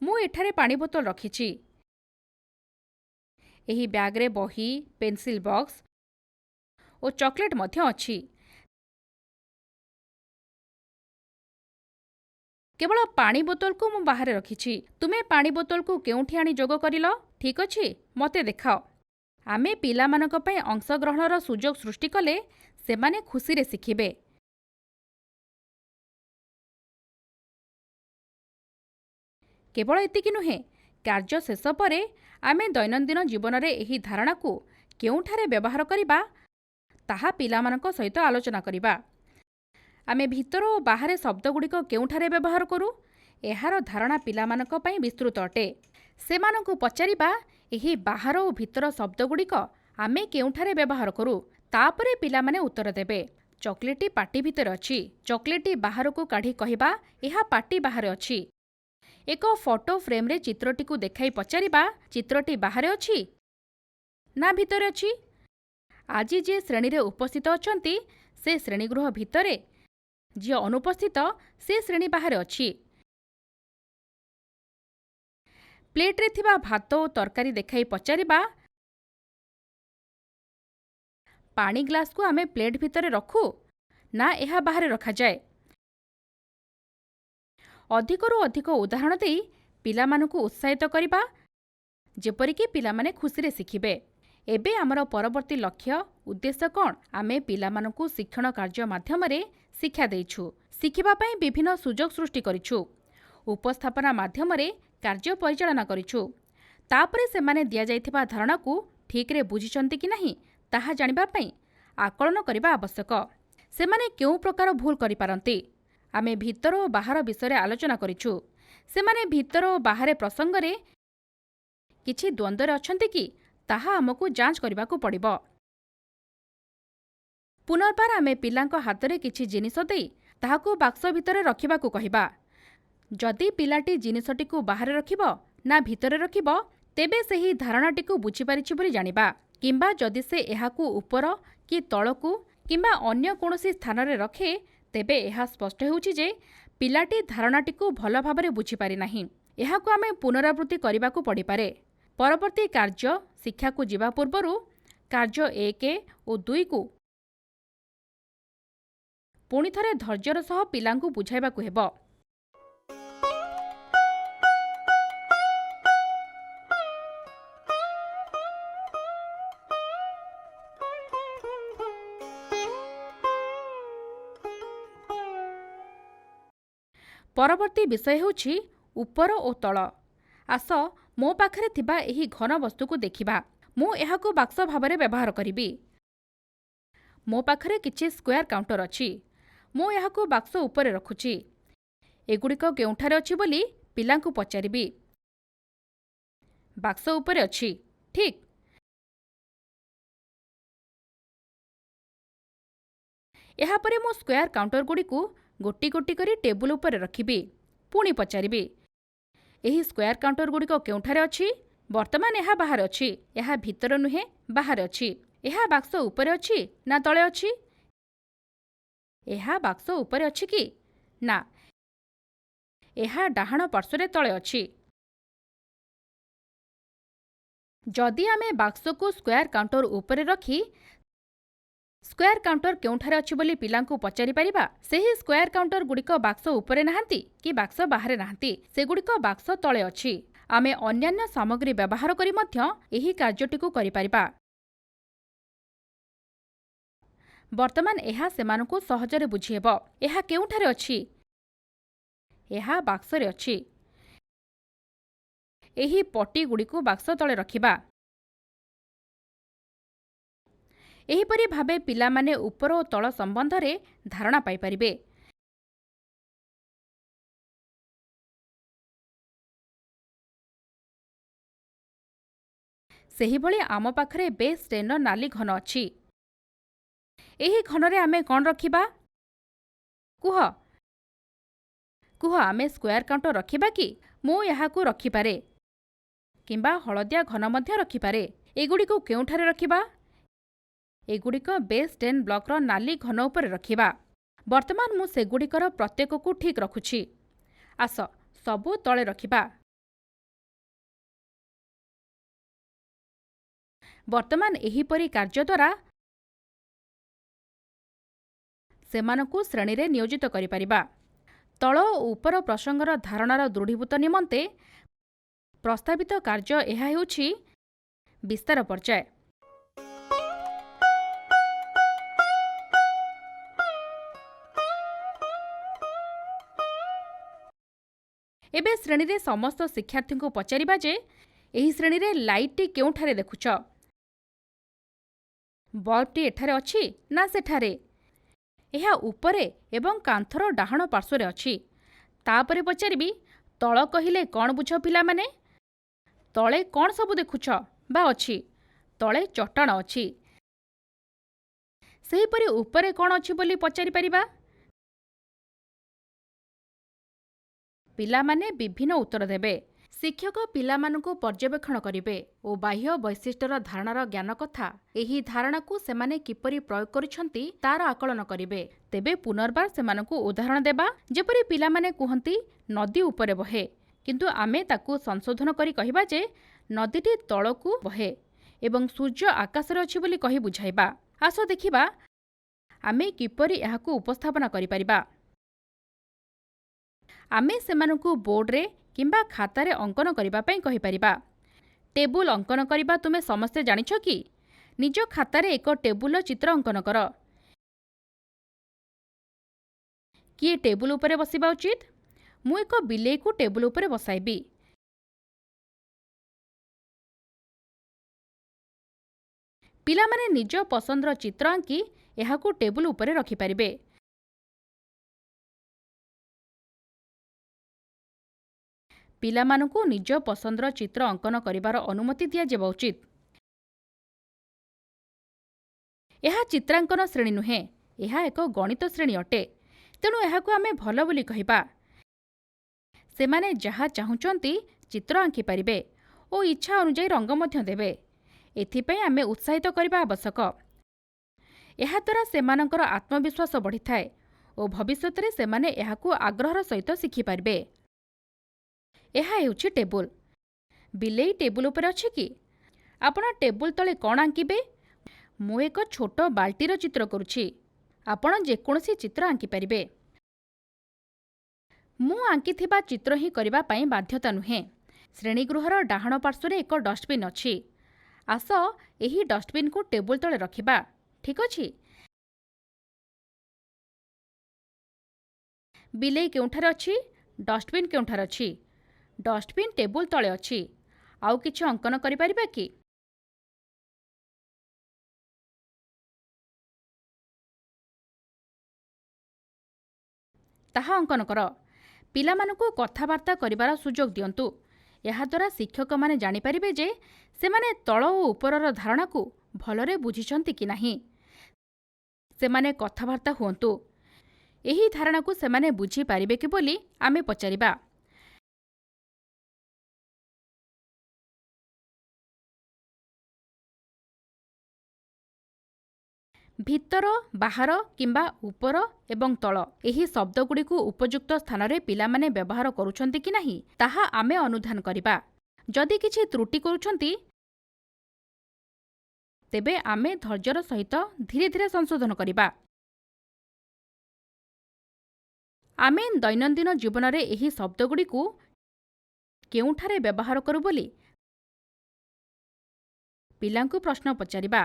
ମୁଁ ଏଠାରେ ପାଣି ବୋତଲ ରଖିଛି। ଏହି ବ୍ୟାଗ୍ରେ ବହି, ପେନ୍ସିଲ ବକ୍ସ ଓ ଚକୋଲେଟ୍ ମଧ୍ୟ ଅଛି। କେବଳ ପାଣି ବୋତଲକୁ ମୁଁ ବାହାରେ ରଖିଛି। ତୁମେ ପାଣି ବୋତଲକୁ କେଉଁଠି ଆଣି ଯୋଗ କରିଲ? ଠିକ୍ ଅଛି, ମୋତେ ଦେଖାଅ। ଆମେ ପିଲାମାନଙ୍କ ପାଇଁ ଅଂଶଗ୍ରହଣର ସୁଯୋଗ ସୃଷ୍ଟି କଲେ ସେମାନେ ଖୁସିରେ ଶିଖିବେ। କେବଳ ଏତିକି ନୁହେଁ, କାର୍ଯ୍ୟ ଶେଷ ପରେ ଆମେ ଦୈନନ୍ଦିନ ଜୀବନରେ ଏହି ଧାରଣାକୁ କେଉଁଠାରେ ବ୍ୟବହାର କରିବା ତାହା ପିଲାମାନଙ୍କ ସହିତ ଆଲୋଚନା କରିବା। ଆମେ ଭିତର ଓ ବାହାରେ ଶବ୍ଦଗୁଡ଼ିକ କେଉଁଠାରେ ବ୍ୟବହାର କରୁ? ଏହାର ଧାରଣା ପିଲାମାନଙ୍କ ପାଇଁ ବିସ୍ତୃତ ଅଟେ। ସେମାନଙ୍କୁ ପଚାରିବା, ଏହି ବାହାର ଓ ଭିତର ଶବ୍ଦଗୁଡ଼ିକ ଆମେ କେଉଁଠାରେ ବ୍ୟବହାର କରୁ? ତାପରେ ପିଲାମାନେ ଉତ୍ତର ଦେବେ, ଚକୋଲେଟ୍ଟି ପାଟି ଭିତରେ ଅଛି। ଚକୋଲେଟ୍ଟି ବାହାରକୁ କାଢ଼ି କହିବା, ଏହା ପାଟି ବାହାରେ ଅଛି। ଏକ ଫଟୋ ଫ୍ରେମ୍ରେ ଚିତ୍ରଟିକୁ ଦେଖାଇ ପଚାରିବା, ଚିତ୍ରଟି ବାହାରେ ଅଛି ନା ଭିତରେ ଅଛି? ଆଜି ଯିଏ ଶ୍ରେଣୀରେ ଉପସ୍ଥିତ ଅଛନ୍ତି ସେ ଶ୍ରେଣୀଗୃହ ଭିତରେ, ଯିଏ ଅନୁପସ୍ଥିତ ସେ ଶ୍ରେଣୀ ବାହାରେ ଅଛି। ପ୍ଲେଟ୍ରେ ଥିବା ଭାତ ଓ ତରକାରୀ ଦେଖାଇ ପଚାରିବା, ପାଣି ଗ୍ଲାସ୍କୁ ଆମେ ପ୍ଲେଟ୍ ଭିତରେ ରଖୁ ନା ଏହା ବାହାରେ ରଖାଯାଏ? ଅଧିକରୁ ଅଧିକ ଉଦାହରଣ ଦେଇ ପିଲାମାନଙ୍କୁ ଉତ୍ସାହିତ କରିବା, ଯେପରିକି ପିଲାମାନେ ଖୁସିରେ ଶିଖିବେ। ଏବେ ଆମର ପରବର୍ତ୍ତୀ ଲକ୍ଷ୍ୟ ଉଦ୍ଦେଶ୍ୟ କ'ଣ? ଆମେ ପିଲାମାନଙ୍କୁ ଶିକ୍ଷଣ କାର୍ଯ୍ୟ ମାଧ୍ୟମରେ ଶିକ୍ଷା ଦେଇଛୁ। ଶିଖିବା ପାଇଁ ବିଭିନ୍ନ ସୁଯୋଗ ସୃଷ୍ଟି କରିଛୁ। ଉପସ୍ଥାପନା ମାଧ୍ୟମରେ କାର୍ଯ୍ୟ ପରିଚାଳନା କରିଛୁ। ତାପରେ ସେମାନେ ଦିଆଯାଇଥିବା ଧାରଣାକୁ ଠିକ୍ରେ ବୁଝିଛନ୍ତି କି ନାହିଁ ତାହା ଜାଣିବା ପାଇଁ ଆକଳନ କରିବା ଆବଶ୍ୟକ। ସେମାନେ କେଉଁ ପ୍ରକାର ଭୁଲ କରିପାରନ୍ତି? ଆମେ ଭିତର ଓ ବାହାର ବିଷୟରେ ଆଲୋଚନା କରିଛୁ। ସେମାନେ ଭିତର ଓ ବାହାରେ ପ୍ରସଙ୍ଗରେ କିଛି ଦ୍ୱନ୍ଦ୍ୱରେ ଅଛନ୍ତି କି ତାହା ଆମକୁ ଯାଞ୍ଚ କରିବାକୁ ପଡ଼ିବ। ପୁନର୍ବାର ଆମେ ପିଲାଙ୍କ ହାତରେ କିଛି ଜିନିଷ ଦେଇ ତାହାକୁ ବାକ୍ସ ଭିତରେ ରଖିବାକୁ କହିବା। ଯଦି ପିଲାଟି ଜିନିଷଟିକୁ ବାହାରେ ରଖିବ ନା ଭିତରେ ରଖିବ, ତେବେ ସେହି ଧାରଣାଟିକୁ ବୁଝିପାରିଛି ବୋଲି ଜାଣିବା। କିମ୍ବା ଯଦି ସେ ଏହାକୁ ଉପର କି ତଳକୁ କିମ୍ବା ଅନ୍ୟ କୌଣସି ସ୍ଥାନରେ ରଖେ, ତେବେ ଏହା ସ୍ପଷ୍ଟ ହେଉଛି ଯେ ପିଲାଟି ଧାରଣାଟିକୁ ଭଲ ଭାବରେ ବୁଝିପାରି ନାହିଁ। ଏହାକୁ ଆମେ ପୁନରାବୃତ୍ତି କରିବାକୁ ପଡ଼ିପାରେ। ପରବର୍ତ୍ତୀ କାର୍ଯ୍ୟ ଶିକ୍ଷାକୁ ଯିବା ପୂର୍ବରୁ କାର୍ଯ୍ୟ 1 ଓ 2କୁ ପୁଣି ଥରେ ଧୈର୍ଯ୍ୟର ସହ ପିଲାଙ୍କୁ ବୁଝାଇବାକୁ ହେବ। ପରବର୍ତ୍ତୀ ବିଷୟ ହେଉଛି ଉପର ଓ ତଳ। ଆସ ମୋ ପାଖରେ ଥିବା ଏହି ଘନ ବସ୍ତୁକୁ ଦେଖିବା। ମୁଁ ଏହାକୁ ବାକ୍ସ ଭାବରେ ବ୍ୟବହାର କରିବି। ମୋ ପାଖରେ କିଛି ସ୍କୋୟାର କାଉଣ୍ଟର ଅଛି। ମୁଁ ଏହାକୁ ବାକ୍ସ ଉପରେ ରଖୁଛି। ଏଗୁଡ଼ିକ କେଉଁଠାରେ ଅଛି ବୋଲି ପିଲାଙ୍କୁ ପଚାରିବି। ବାକ୍ସ ଉପରେ ଅଛି, ଠିକ୍। ଏହାପରେ ମୁଁ ସ୍କୋୟାର କାଉଣ୍ଟରଗୁଡ଼ିକୁ ଗୋଟି ଗୋଟି କରି ଟେବୁଲ ଉପରେ ରଖିବି। ପୁଣି ପଚାରିବି, ଏହି ସ୍କୋୟାର କାଉଣ୍ଟରଗୁଡ଼ିକ କେଉଁଠାରେ ଅଛି? ବର୍ତ୍ତମାନ ଏହା ବାହାରେ ଅଛି। ଏହା ଭିତରେ ନୁହେଁ, ବାହାରେ ଅଛି। ଏହା ବାକ୍ସ ଉପରେ ଅଛି ନା ତଳେ ଅଛି? ଏହା ବାକ୍ସ ଉପରେ ଅଛି କି? ନା, ଏହା ଡାହାଣ ପାର୍ଶ୍ୱରେ ତଳେ ଅଛି। ଯଦି ଆମେ ବାକ୍ସକୁ ସ୍କୋୟାର କାଉଣ୍ଟର ଉପରେ ରଖି ସ୍କୋୟାର କାଉଣ୍ଟର କେଉଁଠାରେ ଅଛି ବୋଲି ପିଲାଙ୍କୁ ପଚାରିପାରିବା, ସେହି ସ୍କୋୟାର କାଉଣ୍ଟରଗୁଡ଼ିକ ବାକ୍ସ ଉପରେ ନାହାନ୍ତି କି ବାକ୍ସ ବାହାରେ ନାହାନ୍ତି, ସେଗୁଡ଼ିକ ବାକ୍ସ ତଳେ ଅଛି। ଆମେ ଅନ୍ୟାନ୍ୟ ସାମଗ୍ରୀ ବ୍ୟବହାର କରି ମଧ୍ୟ ଏହି କାର୍ଯ୍ୟଟିକୁ କରିପାରିବା। ବର୍ତ୍ତମାନ ଏହା ସେମାନଙ୍କୁ ସହଜରେ ବୁଝିହେବ। ଏହା କେଉଁଠାରେ ଅଛି? ଏହା ବାକ୍ସରେ ଅଛି। ଏହି ପଟିଗୁଡ଼ିକୁ ବାକ୍ସ ତଳେ ରଖିବା। ଏହିପରି ଭାବେ ପିଲାମାନେ ଉପର ଓ ତଳ ସମ୍ବନ୍ଧରେ ଧାରଣା ପାଇପାରିବେ। ସେହିଭଳି ଆମ ପାଖରେ ବେସ୍ 10ର ନାଲି ଘନ ଅଛି। ଏହି ଘନରେ ଆମେ କ'ଣ ରଖିବା? କୁହ ଆମେ ସ୍କୋୟାର କାଉଣ୍ଟର ରଖିବା କି? ମୁଁ ଏହାକୁ ରଖିପାରେ, କିମ୍ବା ହଳଦିଆ ଘନ ମଧ୍ୟ ରଖିପାରେ। ଏଗୁଡ଼ିକୁ କେଉଁଠାରେ ରଖିବା? ଏଗୁଡ଼ିକ ବେସ୍ 10 ବ୍ଲକର ନାଲି ଘନ ଉପରେ ରଖିବା। ବର୍ତ୍ତମାନ ମୁଁ ସେଗୁଡ଼ିକର ପ୍ରତ୍ୟେକକୁ ଠିକ୍ ରଖୁଛି। ଆସ ସବୁ ତଳେ ରଖିବା। ବର୍ତ୍ତମାନ ଏହିପରି କାର୍ଯ୍ୟ ଦ୍ୱାରା ସେମାନଙ୍କୁ ଶ୍ରେଣୀରେ ନିୟୋଜିତ କରିପାରିବା। ତଳ ଓ ଉପର ପ୍ରସଙ୍ଗର ଧାରଣାର ଦୃଢ଼ୀଭୂତ ନିମନ୍ତେ ପ୍ରସ୍ତାବିତ କାର୍ଯ୍ୟ ଏହା ହେଉଛି ବିସ୍ତାର ପର୍ଯ୍ୟାୟ। ଏବେ ଶ୍ରେଣୀରେ ସମସ୍ତ ଶିକ୍ଷାର୍ଥୀଙ୍କୁ ପଚାରିବା ଯେ ଏହି ଶ୍ରେଣୀରେ ଲାଇଟ୍ଟି କେଉଁଠାରେ ଦେଖୁଛ? ବଲ୍ବଟି ଏଠାରେ ଅଛି ନା ସେଠାରେ? ଏହା ଉପରେ ଏବଂ କାନ୍ଥର ଡାହାଣ ପାର୍ଶ୍ୱରେ ଅଛି। ତାପରେ ପଚାରିବି, ତଳ କହିଲେ କ'ଣ ବୁଝ ପିଲାମାନେ? ତଳେ କ'ଣ ସବୁ ଦେଖୁଛ ବା ଅଛି? ତଳେ ଚଟାଣ ଅଛି। ସେହିପରି ଉପରେ କ'ଣ ଅଛି ବୋଲି ପଚାରିପାରିବା। ପିଲାମାନେ ବିଭିନ୍ନ ଉତ୍ତର ଦେବେ। ଶିକ୍ଷକ ପିଲାମାନଙ୍କୁ ପର୍ଯ୍ୟବେକ୍ଷଣ କରିବେ ଓ ବାହ୍ୟ ବୈଶିଷ୍ଟ୍ୟର ଧାରଣାର ଜ୍ଞାନ କଥା ଏହି ଧାରଣାକୁ ସେମାନେ କିପରି ପ୍ରୟୋଗ କରିଛନ୍ତି ତାର ଆକଳନ କରିବେ। ତେବେ ପୁନର୍ବାର ସେମାନଙ୍କୁ ଉଦାହରଣ ଦେବା। ଯେପରି ପିଲାମାନେ କୁହନ୍ତି ନଦୀ ଉପରେ ବହେ, କିନ୍ତୁ ଆମେ ତାକୁ ସଂଶୋଧନ କରି କହିବା ଯେ ନଦୀଟି ତଳକୁ ବହେ ଏବଂ ସୂର୍ଯ୍ୟ ଆକାଶରେ ଅଛି ବୋଲି କହି ବୁଝାଇବା। ଆସ ଦେଖିବା ଆମେ କିପରି ଏହାକୁ ଉପସ୍ଥାପନ କରିପାରିବା। ଆମେ ସେମାନଙ୍କୁ ବୋର୍ଡରେ କିମ୍ବା ଖାତାରେ ଅଙ୍କନ କରିବା ପାଇଁ କହିପାରିବା। ଟେବୁଲ ଅଙ୍କନ କରିବା ତୁମେ ସମସ୍ତେ ଜାଣିଛ କି? ନିଜ ଖାତାରେ ଏକ ଟେବୁଲର ଚିତ୍ର ଅଙ୍କନ କର। କିଏ ଟେବୁଲ ଉପରେ ବସିବା ଉଚିତ? ମୁଁ ଏକ ବିଲେଇକୁ ଟେବୁଲ ଉପରେ ବସାଇବି। ପିଲାମାନେ ନିଜ ପସନ୍ଦର ଚିତ୍ର ଆଙ୍କି ଏହାକୁ ଟେବୁଲ ଉପରେ ରଖିପାରିବେ। ପିଲାମାନଙ୍କୁ ନିଜ ପସନ୍ଦର ଚିତ୍ର ଅଙ୍କନ କରିବାର ଅନୁମତି ଦିଆଯିବା ଉଚିତ। ଏହା ଚିତ୍ରାଙ୍କନ ଶ୍ରେଣୀ ନୁହେଁ, ଏହା ଏକ ଗଣିତ ଶ୍ରେଣୀ ଅଟେ। ତେଣୁ ଏହାକୁ ଆମେ ଭଲ ବୋଲି କହିବା। ସେମାନେ ଯାହା ଚାହୁଁଛନ୍ତି ଚିତ୍ର ଆଙ୍କିପାରିବେ ଓ ଇଚ୍ଛା ଅନୁଯାୟୀ ରଙ୍ଗ ମଧ୍ୟ ଦେବେ। ଏଥିପାଇଁ ଆମେ ଉତ୍ସାହିତ କରିବା ଆବଶ୍ୟକ। ଏହାଦ୍ୱାରା ସେମାନଙ୍କର ଆତ୍ମବିଶ୍ୱାସ ବଢ଼ିଥାଏ ଓ ଭବିଷ୍ୟତରେ ସେମାନେ ଏହାକୁ ଆଗ୍ରହର ସହିତ ଶିଖିପାରିବେ। ଏହା ହେଉଛି ଟେବୁଲ। ବିଲେଇ ଟେବୁଲ ଉପରେ ଅଛି କି? ଆପଣ ଟେବୁଲ ତଳେ କ'ଣ ଆଙ୍କିବେ? ମୁଁ ଏକ ଛୋଟ ବାଲ୍ଟିର ଚିତ୍ର କରୁଛି। ଆପଣ ଯେକୌଣସି ଚିତ୍ର ଆଙ୍କିପାରିବେ। ମୁଁ ଆଙ୍କିଥିବା ଚିତ୍ର ହିଁ କରିବା ପାଇଁ ବାଧ୍ୟତା ନୁହେଁ। ଶ୍ରେଣୀଗୃହର ଡାହାଣ ପାର୍ଶ୍ୱରେ ଏକ ଡଷ୍ଟବିନ୍ ଅଛି। ଆସ ଏହି ଡଷ୍ଟବିନ୍କୁ ଟେବୁଲ ତଳେ ରଖିବା। ଠିକ୍ ଅଛି? ବିଲେଇ କେଉଁଠାରେ ଅଛି? ଡଷ୍ଟବିନ୍ କେଉଁଠାରେ ଅଛି? ଡଷ୍ଟବିନ୍ ଟେବୁଲ ତଳେ ଅଛି। ଆଉ କିଛି ଅଙ୍କନ କରିପାରିବା କି? ତାହା ଅଙ୍କନ କର। ପିଲାମାନଙ୍କୁ କଥାବାର୍ତ୍ତା କରିବାର ସୁଯୋଗ ଦିଅନ୍ତୁ। ଏହାଦ୍ୱାରା ଶିକ୍ଷକମାନେ ଜାଣିପାରିବେ ଯେ ସେମାନେ ତଳ ଓ ଉପରର ଧାରଣାକୁ ଭଲରେ ବୁଝିଛନ୍ତି କି ନାହିଁ। ସେମାନେ କଥାବାର୍ତ୍ତା ହୁଅନ୍ତୁ। ଏହି ଧାରଣାକୁ ସେମାନେ ବୁଝିପାରିବେ କି ବୋଲି ଆମେ ପଚାରିବା। ଭିତର, ବାହାର କିମ୍ବା ଉପର ଏବଂ ତଳ ଏହି ଶବ୍ଦଗୁଡ଼ିକୁ ଉପଯୁକ୍ତ ସ୍ଥାନରେ ପିଲାମାନେ ବ୍ୟବହାର କରୁଛନ୍ତି କି ନାହିଁ ତାହା ଆମେ ଅନୁଧ୍ୟାନ କରିବା। ଯଦି କିଛି ତ୍ରୁଟି କରୁଛନ୍ତି, ତେବେ ଆମେ ଧୈର୍ଯ୍ୟର ସହିତ ଧୀରେ ଧୀରେ ସଂଶୋଧନ କରିବା। ଆମେ ଦୈନନ୍ଦିନ ଜୀବନରେ ଏହି ଶବ୍ଦଗୁଡ଼ିକୁ କେଉଁଠାରେ ବ୍ୟବହାର କରୁ ବୋଲି ପିଲାଙ୍କୁ ପ୍ରଶ୍ନ ପଚାରିବା।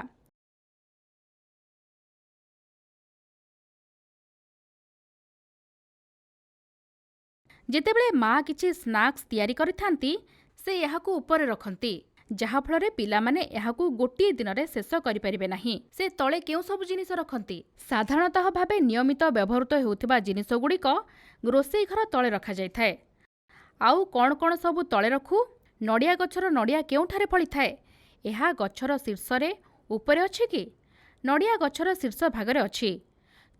ଯେତେବେଳେ ମା କିଛି ସ୍ନାକ୍ସ ତିଆରି କରିଥାନ୍ତି, ସେ ଏହାକୁ ଉପରେ ରଖନ୍ତି, ଯାହାଫଳରେ ପିଲାମାନେ ଏହାକୁ ଗୋଟିଏ ଦିନରେ ଶେଷ କରିପାରିବେ ନାହିଁ। ସେ ତଳେ କେଉଁ ସବୁ ଜିନିଷ ରଖନ୍ତି? ସାଧାରଣତଃ ଭାବେ ନିୟମିତ ବ୍ୟବହୃତ ହେଉଥିବା ଜିନିଷଗୁଡ଼ିକ ରୋଷେଇ ଘର ତଳେ ରଖାଯାଇଥାଏ। ଆଉ କ'ଣ କ'ଣ ସବୁ ତଳେ ରଖୁ? ନଡ଼ିଆ ଗଛର ନଡ଼ିଆ କେଉଁଠାରେ ଫଳିଥାଏ? ଏହା ଗଛର ଶୀର୍ଷରେ ଉପରେ ଅଛି କି? ନଡ଼ିଆ ଗଛର ଶୀର୍ଷ ଭାଗରେ ଅଛି।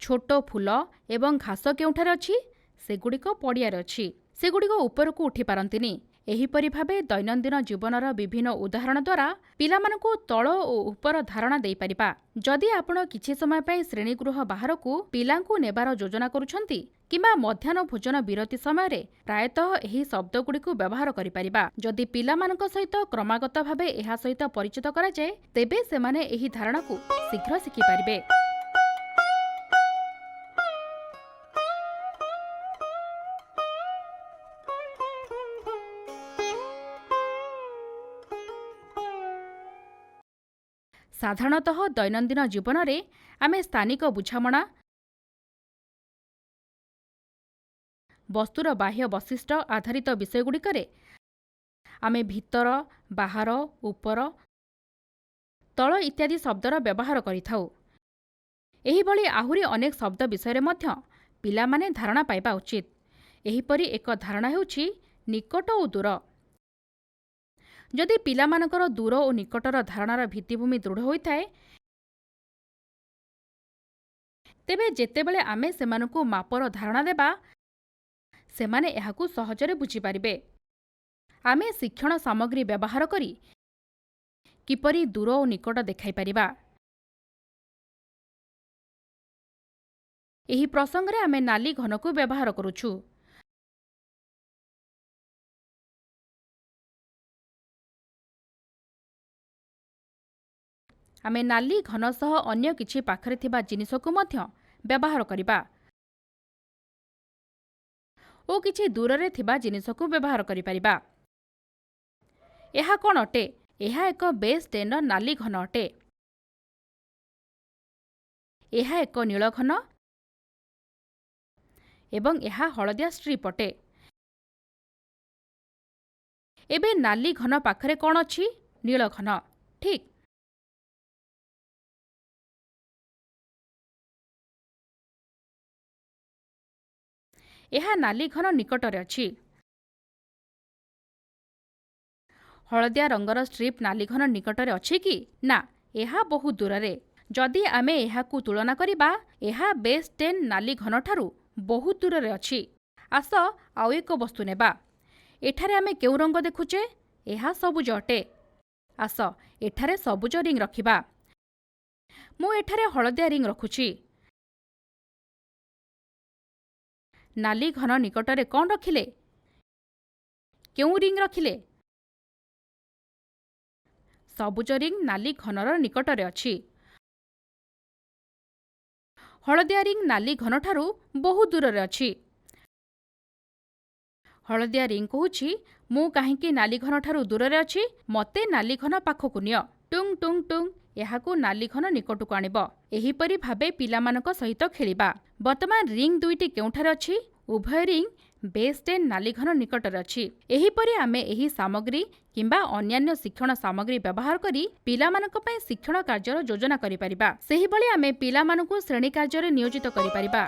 ଛୋଟ ଫୁଲ ଏବଂ ଘାସ କେଉଁଠାରେ ଅଛି? ସେଗୁଡ଼ିକ ପଡ଼ିଆରେ ଅଛି। ସେଗୁଡ଼ିକ ଉପରକୁ ଉଠିପାରନ୍ତିନି। ଏହିପରି ଭାବେ ଦୈନନ୍ଦିନ ଜୀବନର ବିଭିନ୍ନ ଉଦାହରଣ ଦ୍ୱାରା ପିଲାମାନଙ୍କୁ ତଳ ଓ ଉପର ଧାରଣା ଦେଇପାରିବା। ଯଦି ଆପଣ କିଛି ସମୟ ପାଇଁ ଶ୍ରେଣୀଗୃହ ବାହାରକୁ ପିଲାଙ୍କୁ ନେବାର ଯୋଜନା କରୁଛନ୍ତି କିମ୍ବା ମଧ୍ୟାହ୍ନ ଭୋଜନ ବିରତି ସମୟରେ ପ୍ରାୟତଃ ଏହି ଶବ୍ଦଗୁଡ଼ିକୁ ବ୍ୟବହାର କରିପାରିବା। ଯଦି ପିଲାମାନଙ୍କ ସହିତ କ୍ରମାଗତ ଭାବେ ଏହା ସହିତ ପରିଚିତ କରାଯାଏ, ତେବେ ସେମାନେ ଏହି ଧାରଣାକୁ ଶୀଘ୍ର ଶିଖିପାରିବେ। ସାଧାରଣତଃ ଦୈନନ୍ଦିନ ଜୀବନରେ ଆମେ ସ୍ଥାନିକ ବୁଝାମଣା, ବସ୍ତୁର ବାହ୍ୟ ବୈଶିଷ୍ଟ୍ୟ ଆଧାରିତ ବିଷୟଗୁଡ଼ିକରେ ଆମେ ଭିତର, ବାହାର, ଉପର, ତଳ ଇତ୍ୟାଦି ଶବ୍ଦର ବ୍ୟବହାର କରିଥାଉ। ଏହିଭଳି ଆହୁରି ଅନେକ ଶବ୍ଦ ବିଷୟରେ ମଧ୍ୟ ପିଲାମାନେ ଧାରଣା ପାଇବା ଉଚିତ। ଏହିପରି ଏକ ଧାରଣା ହେଉଛି ନିକଟ ଓ ଦୂର। ଯଦି ପିଲାମାନଙ୍କର ଦୂର ଓ ନିକଟର ଧାରଣାର ଭିତ୍ତିଭୂମି ଦୃଢ଼ ହୋଇଥାଏ, ତେବେ ଯେତେବେଳେ ଆମେ ସେମାନଙ୍କୁ ମାପର ଧାରଣା ଦେବା, ସେମାନେ ଏହାକୁ ସହଜରେ ବୁଝିପାରିବେ। ଆମେ ଶିକ୍ଷଣ ସାମଗ୍ରୀ ବ୍ୟବହାର କରି କିପରି ଦୂର ଓ ନିକଟ ଦେଖାଇପାରିବା? ଏହି ପ୍ରସଙ୍ଗରେ ଆମେ ନାଲି ଘନକୁ ବ୍ୟବହାର କରୁଛୁ। ଆମେ ନାଲି ଘନ ସହ ଅନ୍ୟ କିଛି ପାଖରେ ଥିବା ଜିନିଷକୁ ମଧ୍ୟ ବ୍ୟବହାର କରିବା ଓ କିଛି ଦୂରରେ ଥିବା ଜିନିଷକୁ ବ୍ୟବହାର କରିପାରିବା। ଏହା କ'ଣ ଅଟେ? ଏହା ଏକ ବେସ୍ 10ର ନାଲି ଘନ ଅଟେ। ଏହା ଏକ ନୀଳ ଘନ ଏବଂ ଏହା ହଳଦିଆ ଷ୍ଟ୍ରିପ୍ ଅଟେ। ଏବେ ନାଲି ଘନ ପାଖରେ କ'ଣ ଅଛି? ନୀଳ ଘନ। ଠିକ୍। ଏହା ନାଲି ଘନ ନିକଟରେ ଅଛି। ହଳଦିଆ ରଙ୍ଗର ଷ୍ଟ୍ରିପ୍ ନାଲି ଘନ ନିକଟରେ ଅଛି କି? ନା, ଏହା ବହୁତ ଦୂରରେ। ଯଦି ଆମେ ଏହାକୁ ତୁଳନା କରିବା, ଏହା ବେସ୍ 10 ନାଲି ଘନଠାରୁ ବହୁତ ଦୂରରେ ଅଛି। ଆସ ଆଉ ଏକ ବସ୍ତୁ ନେବା। ଏଠାରେ ଆମେ କେଉଁ ରଙ୍ଗ ଦେଖୁଛେ? ଏହା ସବୁଜ ଅଟେ। ଆସ ଏଠାରେ ସବୁଜ ରିଙ୍ଗ୍ ରଖିବା। ମୁଁ ଏଠାରେ ହଳଦିଆ ରିଙ୍ଗ୍ ରଖୁଛି। नाली घन निकटरे कौन रखिले? केउ रिंग रखिले? सबुज रिंग नाली घनर निकटरे अछि। हलदिया रिंग नाली घनठारु बहु दूररे अछि। हलदिया रिंग कहुछि मु काहींकि नाली घनठारु दूररे अछि, मते नाली घन पाखकु निय। टुंग टुंग टुंग एहाकु नाली घन निकटकु आनिब। एहिपरि भाबे पिलामानक सहित खेलिबा। वर्तमान रिंग दुईटी केउठारे अछि? उभय रिंग बेस 10 नाली घन निकटरे अछि। एहिपरि आमे एही सामग्री किंबा अन्यान्य शिक्षण सामग्री व्यवहार करी पिलामानक पई शिक्षण कार्यर योजना करि परिबा। सेहि भली आमे पिलामानकु श्रेणी कार्ୟରେ नियोजित करि परिबा।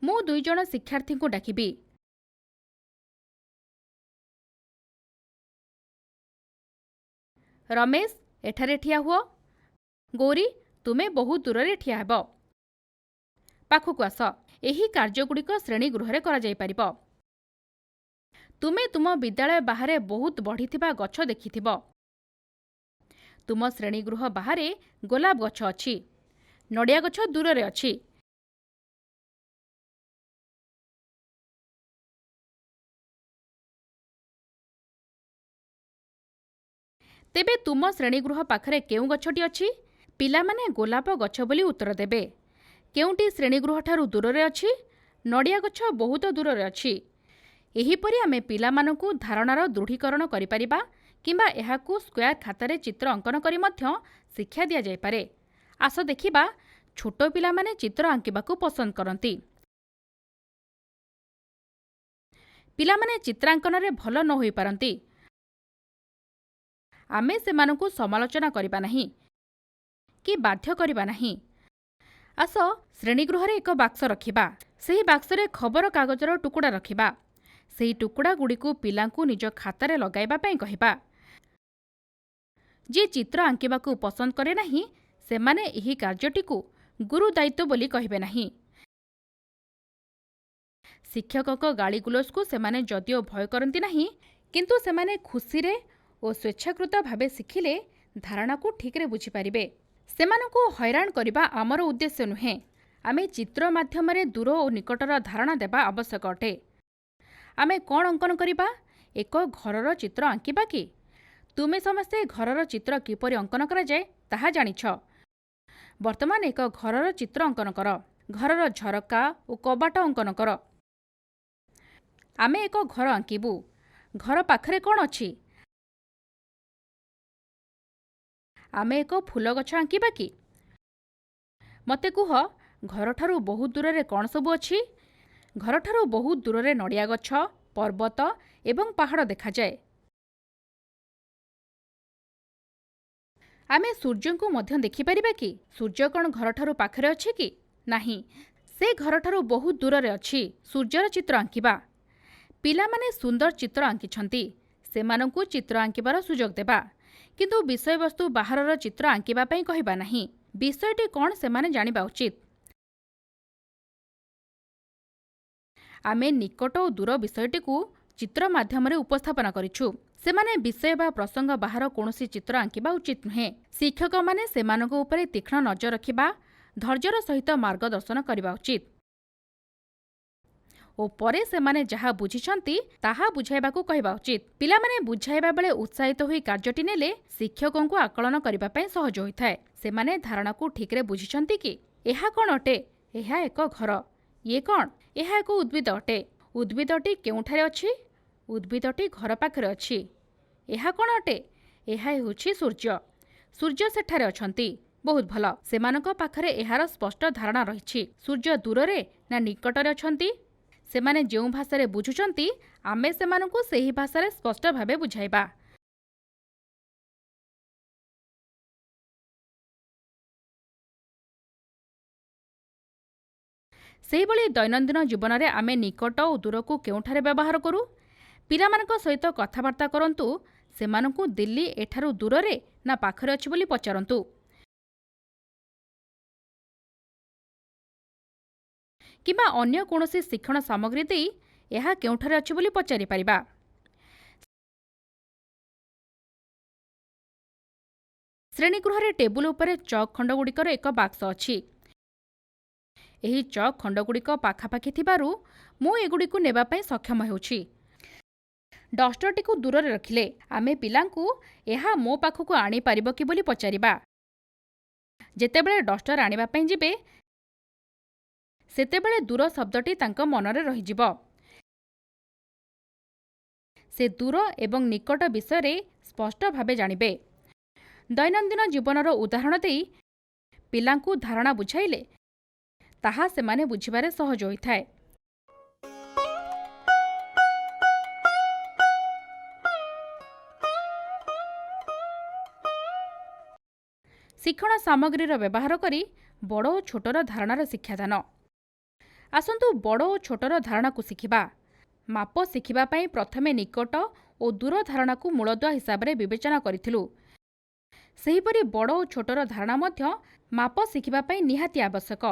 मु 2 जण शिक्षार्थी को डाकिबी। रमेश एठारे ठिया हुओ। गौरी तुमे बहु दूररे ठिया हेब। पाखकु आस। एही कार्यगुड़िक श्रेणीगृहरे करा जाई परिब। तुमे तुम विद्यालय बाहारे बहुत बढ़िथिबा गछ देखिथिब। तुम श्रेणीगृह बाहारे गोलाप गछ अछि। नडिया गछ दूररे अछि। तेबे तुम श्रेणीगृह पाखरे केउ गछटी अछि? पिलामाने गोलाप गछ बोली उत्तर देबे। केउटी श्रेणीगृहठारु दूररे अछि? नडिया गछ बहुत दूररे अछि। एहिपरि आमे पिलामानकु धारणार दृढ़ीकरण करिपारिबा किंबा एहाकु स्क्वायर खातारे चित्र अंकन करी मध्य शिक्षा दिया जाय पारे। आस देखिबा छोट पिलामाने चित्र आंकिबाकु पसंद करंती। पिलामाने चित्रांकनरे भल न होई पारंती। आमे सेमानकु समालोचना करिबा नाही कि बाध्य करिबा नाही। आस श्रेणीगृहरे एक बाक्स रखिबा। सेही बाक्सरे खबर कागजर टुकुड़ा रखिबा। सेही टुकुड़ा गुड़िकु पिलांकु निज खातारे लगाइबा पई कहिबा। जे चित्र आंकिबाकु पसंद करे नाही सेमाने एही कार्यटिकु गुरु दायित्व बोली कहिबे नाही। शिक्षकक गालीगुलोजकु सेमाने जदिओ भय करंती नाही, किंतु सेमाने खुशीरे ओ स्वेच्छाकृत भावे शिखिले धारणाकु ठीकरे बुझी पारिबे। सेमानकु हैरान करिबा आमर उद्देश्य नुहे। आमे चित्र माध्यमरे दूर ओ निकटर धारणा देबा आवश्यक अटे। आमे कौन अंकन करिबा? एक घरर चित्र आंकिबा कि? तुमे समस्ते घरर चित्र किपरि अंकन करा जाए ताहा जानिछ। वर्तमान एक घरर चित्र अंकन कर। घरर झरका ओ कबाट अंकन कर। आमे एक घर आंकिबु। घर पाखरे कौन अछि? आमे एक फूल गछ आंकिबा कि? मते कुह घरठारु बहुत दूररे कौन सबु अछि? घरठारु बहुत दूररे नडिया गछ, पर्वत एवं पहाड़ देखा जाए। आमे सूर्यंकु मध्य देखि परिबा कि? सूर्य कौन घरठारु पाखरे अछि कि? नाही, से घरठारु बहुत दूररे अछि। सूर्यर चित्र आंकिबा। पिलामाने सुंदर चित्र आंकिछंती। सेमानंकु चित्र आंकिबार सुजोग देबा। किंतु विषयवस्तु बाहरर चित्र आंकिबा पई कहिबा नाही। विषयटी कौन सेमाने जानिबा उचित। आमे निकट ओ दूर विषयटीकु चित्र माध्यमरे उपस्थापन करिछु। सेमाने विषय बा प्रसंग बाहर कौनसी चित्र आंकिबा उचित नुहे। शिक्षक माने सेमानक उपरे तीक्ष्ण नजर रखिबा, धैर्यर सहित मार्गदर्शन करिबा उचित ओ परे सेमाने जहा बुझिछंती ताहा बुझाइबाकू कहिबा उचित। पिलामाने बुझाइबा बेले उत्साहित होई कार्यटी नेले शिक्षकंकु आकलन करिबा पई सहज होइथाय। सेमाने धारणाकू ठीकरे बुझिछंती कि? एहा कौन अटे? एहा एक घर। ये कौन? एहा एक उद्भिद अटे। उद्भिदटी केउठारे अछि? उद्भिदटी घर पाखरे अछि। एहा कौन अटे? एहा हेउछि सूर्य। सूर्य सेठारे अछंती। बहुत भल। सेमानक पाखरे एहार स्पष्ट धारणा रहिछि। सूर्य दूररे ना निकटरे अछंती? सेमाने जेउ भाषारे बुझुचंती आमे सेमानकु सेही भाषारे स्पष्ट भावे बुझाइबा। सेहिभଳି दैनन्दिन जीवनरे आमे निकट ओ दूरकु केउठारे व्यवहार करू? पिलामानक सहित कथाबार्ता करंतु। सेमानकु दिल्ली एठारु दूररे ना पाखरे अछि बोली पचारंतु। किंबा अन्य कौनसी शिक्षण सामग्री देई एहा केउठारे अछि बोली पचारि पारिबा। ଶ୍ରେଣୀଗୃହରେ ଟେବୁଲ ଉପରେ ଚକ୍ ଖଣ୍ଡଗୁଡ଼ିକର ଏକ ବାକ୍ସ ଅଛି। ଏହି ଚକ୍ ଖଣ୍ଡଗୁଡ଼ିକ ପାଖାପାଖି ଥିବାରୁ ମୁଁ ଏଗୁଡ଼ିକୁ ନେବା ପାଇଁ ସକ୍ଷମ ହେଉଛି। ଡଷ୍ଟରଟିକୁ ଦୂରରେ ରଖିଲେ ଆମେ ପିଲାଙ୍କୁ ଏହା ମୋ ପାଖକୁ ଆଣିପାରିବ କି ବୋଲି ପଚାରିବା। ଯେତେବେଳେ ଡଷ୍ଟର ଆଣିବା ପାଇଁ ଯିବେ ସେତେବେଳେ ଦୂର ଶବ୍ଦଟି ତାଙ୍କ ମନରେ ରହିଯିବ। ସେ ଦୂର ଏବଂ ନିକଟ ବିଷୟରେ ସ୍ପଷ୍ଟ ଭାବେ ଜାଣିବେ। ଦୈନନ୍ଦିନ ଜୀବନର ଉଦାହରଣ ଦେଇ ପିଲାଙ୍କୁ ଧାରଣା ବୁଝାଇଲେ ତାହା ସେମାନେ ବୁଝିବାରେ ସହଜ ହୋଇଥାଏ। ଶିକ୍ଷଣ ସାମଗ୍ରୀର ବ୍ୟବହାର କରି ବଡ଼ ଓ ଛୋଟର ଧାରଣାର ଶିକ୍ଷାଦାନ। ଆସନ୍ତୁ ବଡ଼ ଓ ଛୋଟର ଧାରଣାକୁ ଶିଖିବା। ମାପ ଶିଖିବା ପାଇଁ ପ୍ରଥମେ ନିକଟ ଓ ଦୂର ଧାରଣାକୁ ମୂଳଦୁଆ ହିସାବରେ ବିବେଚନା କରିଥିଲୁ। ସେହିପରି ବଡ଼ ଓ ଛୋଟର ଧାରଣା ମଧ୍ୟ ମାପ ଶିଖିବା ପାଇଁ ନିହାତି ଆବଶ୍ୟକ।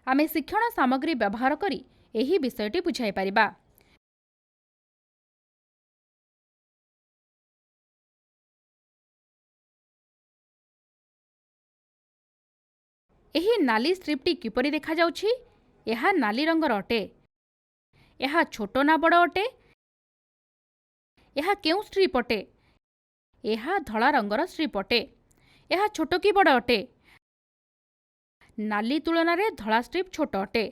ଆମେ ଶିକ୍ଷଣ ସାମଗ୍ରୀ ବ୍ୟବହାର କରି ଏହି ବିଷୟଟି ବୁଝାଇ ପାରିବା। ଏହି ନାଲି ଷ୍ଟ୍ରିପ୍ଟି କିପରି ଦେଖାଯାଉଛି? ଏହା ନାଲି ରଙ୍ଗର ଅଟେ। ଏହା ଛୋଟ ନା ବଡ଼ ଅଟେ? ଏହା କେଉଁ ଷ୍ଟ୍ରିପ୍ ଅଟେ? ଏହା ଧଳା ରଙ୍ଗର ଷ୍ଟ୍ରିପ୍ ଅଟେ। ଏହା ଛୋଟ କି ବଡ଼ ଅଟେ? ନାଲି ତୁଳନାରେ ଧଳା ଷ୍ଟ୍ରିପ୍ ଛୋଟ ଅଟେ।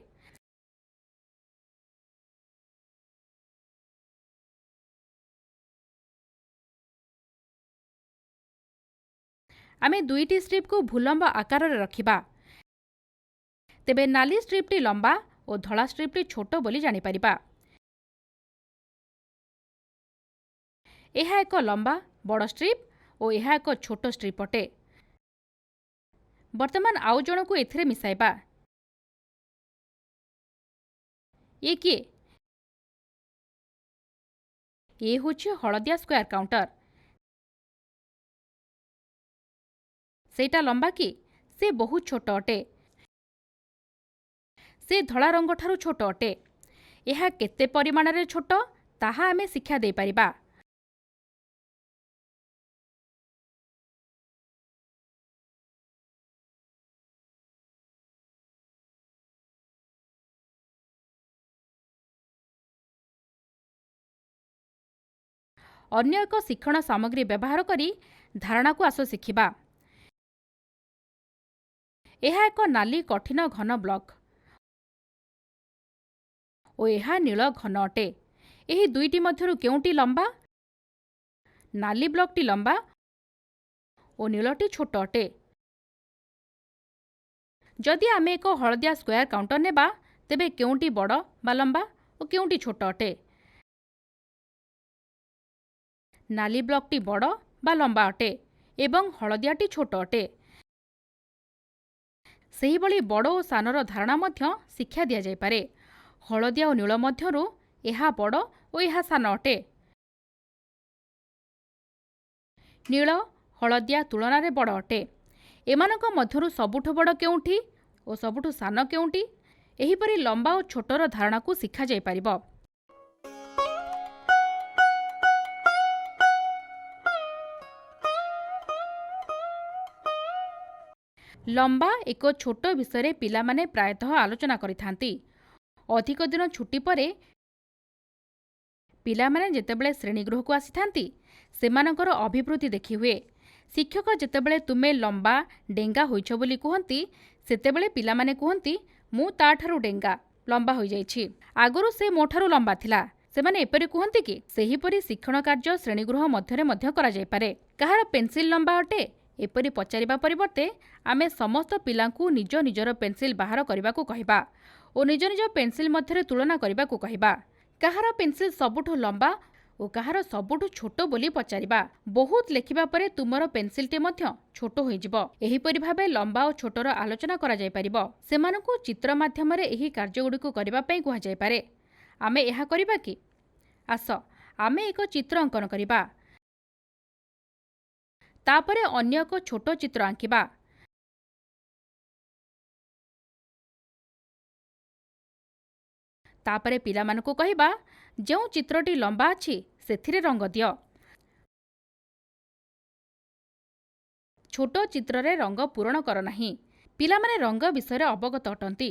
ଆମେ ଦୁଇଟି ଷ୍ଟ୍ରିପ୍କୁ ଭୂଲମ୍ବ ଆକାରରେ ରଖିବା। ତେବେ ନାଲି ଷ୍ଟ୍ରିପ୍ଟି ଲମ୍ବା ଓ ଧଳା ଷ୍ଟ୍ରିପ୍ଟି ଛୋଟ ବୋଲି ଜାଣିପାରିବା। ଏହା ଏକ ଲମ୍ବା ବଡ଼ ଷ୍ଟ୍ରିପ୍ ଓ ଏହା ଏକ ଛୋଟ ଷ୍ଟ୍ରିପ୍ ଅଟେ। ବର୍ତ୍ତମାନ ଆଉ ଜଣକୁ ଏଥିରେ ମିଶାଇବା। ଇଏ କିଏ? ଇଏ ହେଉଛି ହଳଦିଆ ସ୍କୋୟାର କାଉଣ୍ଟର। ସେଇଟା ଲମ୍ବା କି? ସେ ବହୁତ ଛୋଟ ଅଟେ। ସେ ଧଳା ରଙ୍ଗଠାରୁ ଛୋଟ ଅଟେ। ଏହା କେତେ ପରିମାଣରେ ଛୋଟ ତାହା ଆମେ ଶିକ୍ଷା ଦେଇପାରିବା। ଅନ୍ୟ ଏକ ଶିକ୍ଷଣ ସାମଗ୍ରୀ ବ୍ୟବହାର କରି ଧାରଣାକୁ ଆସ ଶିଖିବା। ଏହା ଏକ ନାଲି କଠିନ ଘନ ବ୍ଲକ୍ ଓ ଏହା ନୀଳ ଘନ ଅଟେ। ଏହି ଦୁଇଟି ମଧ୍ୟରୁ କେଉଁଟି ଲମ୍ବା? ନାଲି ବ୍ଲକ୍ଟି ଲମ୍ବା ଓ ନୀଳଟି ଛୋଟ ଅଟେ। ଯଦି ଆମେ ଏକ ହଳଦିଆ ସ୍କୋୟାର କାଉଣ୍ଟର ନେବା ତେବେ କେଉଁଟି ବଡ଼ ବା ଲମ୍ବା ଓ କେଉଁଟି ଛୋଟ ଅଟେ? ନାଲି ବ୍ଲକ୍ଟି ବଡ଼ ବା ଲମ୍ବା ଅଟେ ଏବଂ ହଳଦିଆଟି ଛୋଟ ଅଟେ। ସେହିଭଳି ବଡ଼ ଓ ସାନର ଧାରଣା ମଧ୍ୟ ଶିକ୍ଷା ଦିଆଯାଇପାରେ। ହଳଦିଆ ଓ ନୀଳ ମଧ୍ୟରୁ ଏହା ବଡ଼ ଓ ଏହା ସାନ ଅଟେ। ନୀଳ ହଳଦିଆ ତୁଳନାରେ ବଡ଼ ଅଟେ। ଏମାନଙ୍କ ମଧ୍ୟରୁ ସବୁଠୁ ବଡ଼ କେଉଁଠି ଓ ସବୁଠୁ ସାନ କେଉଁଠି? ଏହିପରି ଲମ୍ବା ଓ ଛୋଟର ଧାରଣାକୁ ଶିଖାଯାଇପାରିବ। ଲମ୍ବା ଏକ ଛୋଟ ବିଷୟରେ ପିଲାମାନେ ପ୍ରାୟତଃ ଆଲୋଚନା କରିଥାନ୍ତି। ଅଧିକ ଦିନ ଛୁଟି ପରେ ପିଲାମାନେ ଯେତେବେଳେ ଶ୍ରେଣୀଗୃହକୁ ଆସିଥାନ୍ତି ସେମାନଙ୍କର ଅଭିବୃଦ୍ଧି ଦେଖିହୁଏ। ଶିକ୍ଷକ ଯେତେବେଳେ ତୁମେ ଲମ୍ବା ଡେଙ୍ଗା ହୋଇଛ ବୋଲି କୁହନ୍ତି ସେତେବେଳେ ପିଲାମାନେ କୁହନ୍ତି ମୁଁ ତାଠାରୁ ଡେଙ୍ଗା ଲମ୍ବା ହୋଇଯାଇଛି। ଆଗରୁ ସେ ମୋଠାରୁ ଲମ୍ବା ଥିଲା। ସେମାନେ ଏପରି କୁହନ୍ତି କି? ସେହିପରି ଶିକ୍ଷଣ କାର୍ଯ୍ୟ ଶ୍ରେଣୀଗୃହ ମଧ୍ୟରେ ମଧ୍ୟ କରାଯାଇପାରେ। କାହାର ପେନ୍ସିଲ୍ ଲମ୍ବା ଅଟେ? ଏପରି ପଚାରିବା ପରିବର୍ତ୍ତେ ଆମେ ସମସ୍ତ ପିଲାଙ୍କୁ ନିଜ ନିଜର ପେନ୍ସିଲ୍ ବାହାର କରିବାକୁ କହିବା ଓ ନିଜ ନିଜ ପେନ୍ସିଲ୍ ମଧ୍ୟରେ ତୁଳନା କରିବାକୁ କହିବା। କାହାର ପେନ୍ସିଲ୍ ସବୁଠୁ ଲମ୍ବା ଓ କାହାର ସବୁଠୁ ଛୋଟ ବୋଲି ପଚାରିବା। ବହୁତ ଲେଖିବା ପରେ ତୁମର ପେନ୍ସିଲ୍ଟି ମଧ୍ୟ ଛୋଟ ହୋଇଯିବ। ଏହିପରି ଭାବେ ଲମ୍ବା ଓ ଛୋଟର ଆଲୋଚନା କରାଯାଇପାରିବ। ସେମାନଙ୍କୁ ଚିତ୍ର ମାଧ୍ୟମରେ ଏହି କାର୍ଯ୍ୟଗୁଡ଼ିକୁ କରିବା ପାଇଁ କୁହାଯାଇପାରେ। ଆମେ ଏହା କରିବା କି? ଆସ ଆମେ ଏକ ଚିତ୍ର ଅଙ୍କନ କରିବା। ତାପରେ ଅନ୍ୟ ଏକ ଛୋଟ ଚିତ୍ର ଆଙ୍କିବା। ତାପରେ ପିଲାମାନଙ୍କୁ କହିବା ଯେଉଁ ଚିତ୍ରଟି ଲମ୍ବା ଅଛି ସେଥିରେ ରଙ୍ଗ ଦିଅ। छोट चित्ररे रंग पूरण कर नाही। पिलामाने रंग विषय अवगत अटंती,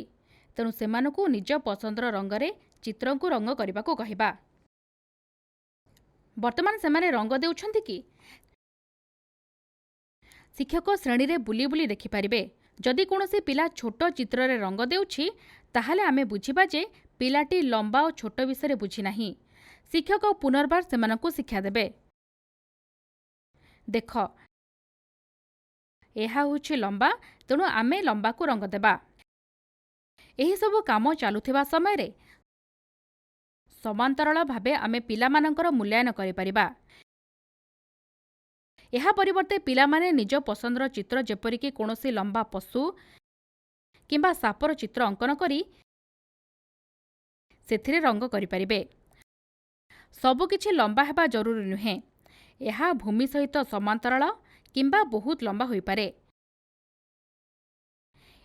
तेणु सेमानकु निज पसंदर रंगरे चित्रंकु रंग करबाकू कहिबा। वर्तमान सेमाने रंग देउछंती कि? शिक्षक श्रेणी रे बुली बुली देखिपारे। जदि कौनसी पिला छोट चित्ररे रंग देउछि ताहाले आमे बुझिबा जे पिलाटी लंबा और छोट विषय बुझी नाही। शिक्षक पुनर्बार सेमानकु शिक्षा देबे। देख, एहा होछि लंबा, तेणु आमे लंबा को रंग देबा। एही सबु काम चालुथिबा समय रे समांतराल भावे आमे पिलामानंकर मूल्यांकन करि परिबा। एहा परिवर्ते पिलामाने निज पसंदर चित्र जेपरिक कौनसी लंबा पशु किंबा सापर चित्र अंकन करी सेथिरे रंग करि परिबे। सबुकिछि लंबा हेबा जरूरी नुहे। एहा भूमि सहित समांतराल किंबा बहुत लंबा होई पारे।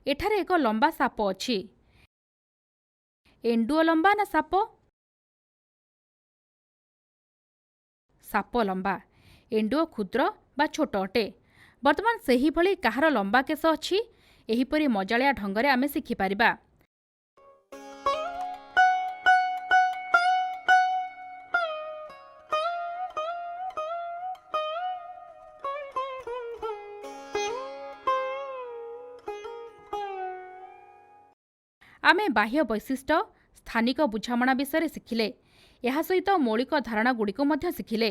एठारे एक लंबा साप अछि। एंडुओ लंबा ना साप? साप लंबा। एंडुओ क्षुद्र बा छोट अटे। वर्तमान सेही भली काहार लंबा केस अछि एहीपरि मजालिया ढंगरे आमे शिखि पारिबा। आमे बाह्य वैशिष्ट्य स्थानिक बुझामणा विषय शिखिले। एहा सहित मौलिक धारणा गुड़िको मध्य शिखिले।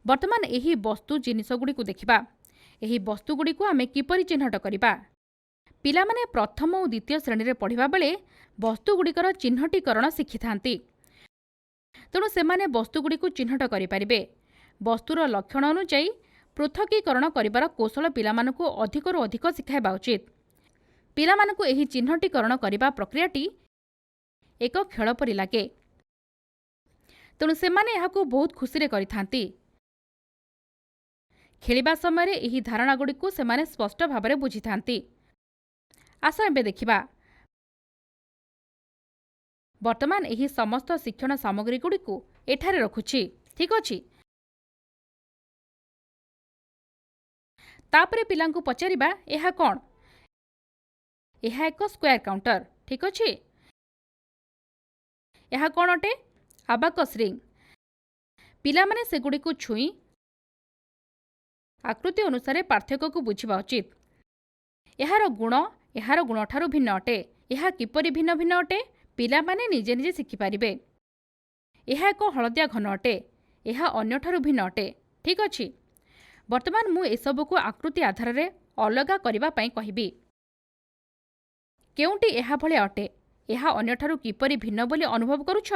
वर्तमान एही वस्तु जिनिस गुड़िको देखिबा। एही वस्तु गुड़िको आमे किपरि चिन्हट करिबा। पिलामाने प्रथम और द्वितीय श्रेणी रे पढ़िबा बेले वस्तु गुड़िकर चिन्हटीकरण शिखिथांती। तेणु सेमाने वस्तु गुड़िको चिन्हट करि परिबे। वस्तुर लक्षण अनुଯାयी पृथकीकरण करिबार कौशल पिलामानकु अधिकरु अधिक शिखाइबा उचित। पिलामानकु एही चिन्हटीकरण करिबा प्रक्रियाटी एक खेल परि लागे। तेणु सेमाने एहाकु बहुत खुशी रे करिथांती। खेलिबा समय एही धारणा गुड़िको सेमाने स्पष्ट भाबरे बुझिथांती। आस एबे देखिबा। वर्तमान एही समस्त शिक्षण सामग्री गुड़िको एठारे रखुछि। ठीक अछि। तापरे पिलांकु पचारिबा एहा कोन? एहा एक स्क्वायर काउंटर। ठीक अछि। एहा कोन अटे? आबाकस रिंग। पिलामाने सेगुड़िको छुई आकृति अनुसारे पार्थक्य को बुझिबा उचित। एहार गुण एहार गुणठारु भिन्न अटे। एहा किपरि भिन्न भिन्न अटे पिलामाने निजे निजे शिखि पारिबे। एहा एक हलदिया घन अटे। एहा अन्यठारु भिन्न अटे। ठीक अछि। वर्तमान मु एसबुको आकृति आधार रे अलगा करिबा पई कहिबी। केउंटी एहा भले अटे? एहा अन्यठारु किपरि भिन्न बोली अनुभव करुछ?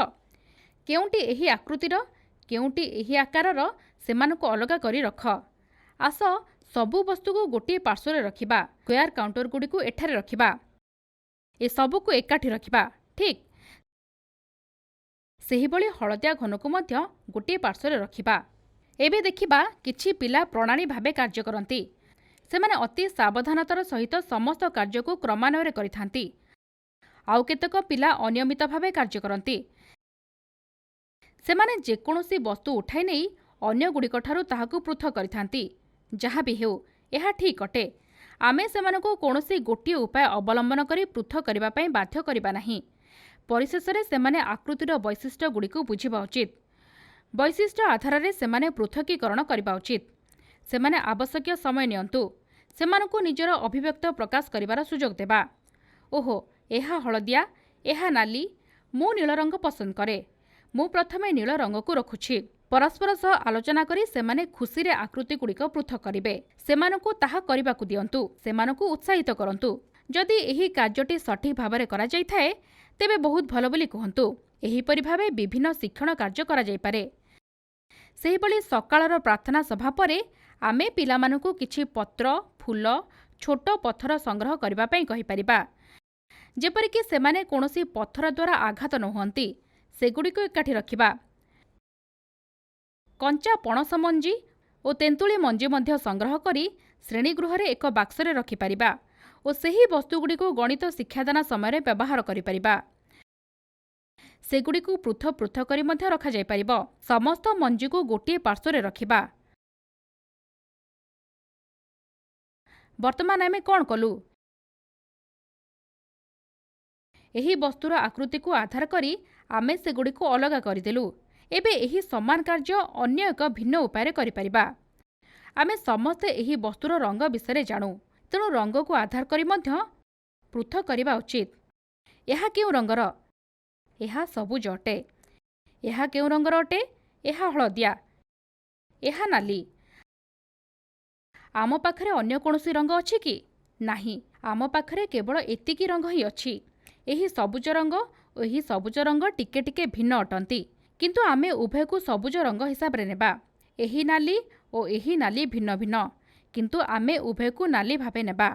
केउंटी एही आकृतिर केउंटी एही आकारर सेमानको अलगा करी रख। आस सबु वस्तु को गोटे पार्श्व रे रखिबा। स्क्वायर काउंटर गुड़िको एठारे रखिबा। ए सबुको एकाठी रखिबा। ठीक सेही भली हलदिया घनको मध्य गोटे पार्श्व रे रखिबा। एबे देखिबा किछि पिला प्रणाली भाबे कार्य करंती। सेमाने अति सावधानतार सहित समस्त कार्य को क्रमान्वय करिथांती। आउ केतक पिला अनियमित भावे कार्य करंती। सेमाने जेकोनोसी वस्तु उठाई नै अन्य गुड़िकठारु ताहाकु पृथक करिथांती। जहाँ भी हेउ एहा ठीक अटे। आमे सेमानको कोनोसी गोटिए उपाय अवलंबन करी पृथक करिबा पई बाध्य करिबा नाही। परिशेष रे सेमाने आकृतिर वैशिष्ट्य गुड़िको बुझिबा उचित। वैशिष्ट्य आधार रे सेमाने पृथकीकरण करिबा उचित। सेमाने आवश्यक समय नियंतु। सेमानको निजर अभिव्यक्त प्रकाश करिबार सुजोग देबा। ओहो एहा हलदिया, एहा नाली, मु नील रंग पसंद करे। मु प्रथमे नील रंग को रखुछि। परस्पर सह आलोचना करी सेमाने खुशी रे आकृति गुड़िक पृथक करिबे। सेमानको ताहा करिबाकु दियंतु। सेमानको उत्साहित करंतु। जदि एही कार्यटी सठिक भाबरे करा जाय थाए तेबे बहुत भल बोली कहंतु। एही परि भाबे विभिन्न शिक्षण कार्य करा जाय पारे। सेही भली सकाळर प्रार्थना सभा परे आमे पिलामानकु किछि पत्र, फूल, छोट पत्थर संग्रह करिबा पई कहि परिबा। जेपरिक सेमाने कोनोसी पत्थर द्वारा आघात न हुअंती सेगुड़िको एकाठी रखिबा। कंचा पणस मंजी और तेंतुली मंजी मध्य संग्रह करी श्रेणीगृह एक बाक्सरे रखिपारिबा और सेही वस्तुगुड़िको गणित शिक्षादान समय व्यवहार करिपारिबा। सेगुड़िको पृथक पृथक करी मध्य रखा जाय परिबो। समस्त मंजी को गोटे पार्श्व रे रखिबा। ବର୍ତ୍ତମାନ ଆମେ କ'ଣ କଲୁ? ଏହି ବସ୍ତୁର ଆକୃତିକୁ ଆଧାର କରି ଆମେ ସେଗୁଡ଼ିକୁ ଅଲଗା କରିଦେଲୁ। ଏବେ ଏହି ସମାନ କାର୍ଯ୍ୟ ଅନ୍ୟ ଏକ ଭିନ୍ନ ଉପାୟରେ କରିପାରିବା। ଆମେ ସମସ୍ତେ ଏହି ବସ୍ତୁର ରଙ୍ଗ ବିଷୟରେ ଜାଣୁ, ତେଣୁ ରଙ୍ଗକୁ ଆଧାର କରି ମଧ୍ୟ ପୃଥକ୍ କରିବା ଉଚିତ। ଏହା କେଉଁ ରଙ୍ଗର? ଏହା ସବୁଜ ଅଟେ। ଏହା କେଉଁ ରଙ୍ଗର ଅଟେ? ଏହା ହଳଦିଆ। ଏହା ନାଲି। ଆମ ପାଖରେ ଅନ୍ୟ କୌଣସି ରଙ୍ଗ ଅଛି କି? ନାହିଁ, ଆମ ପାଖରେ କେବଳ ଏତିକି ରଙ୍ଗ ହିଁ ଅଛି। ଏହି ସବୁଜ ରଙ୍ଗ ଓ ଏହି ସବୁଜ ରଙ୍ଗ ଟିକେ ଟିକେ ଭିନ୍ନ ଅଟନ୍ତି, କିନ୍ତୁ ଆମେ ଉଭୟକୁ ସବୁଜ ରଙ୍ଗ ହିସାବରେ ନେବା। ଏହି ନାଲି ଓ ଏହି ନାଲି ଭିନ୍ନ ଭିନ୍ନ, କିନ୍ତୁ ଆମେ ଉଭୟକୁ ନାଲି ଭାବେ ନେବା।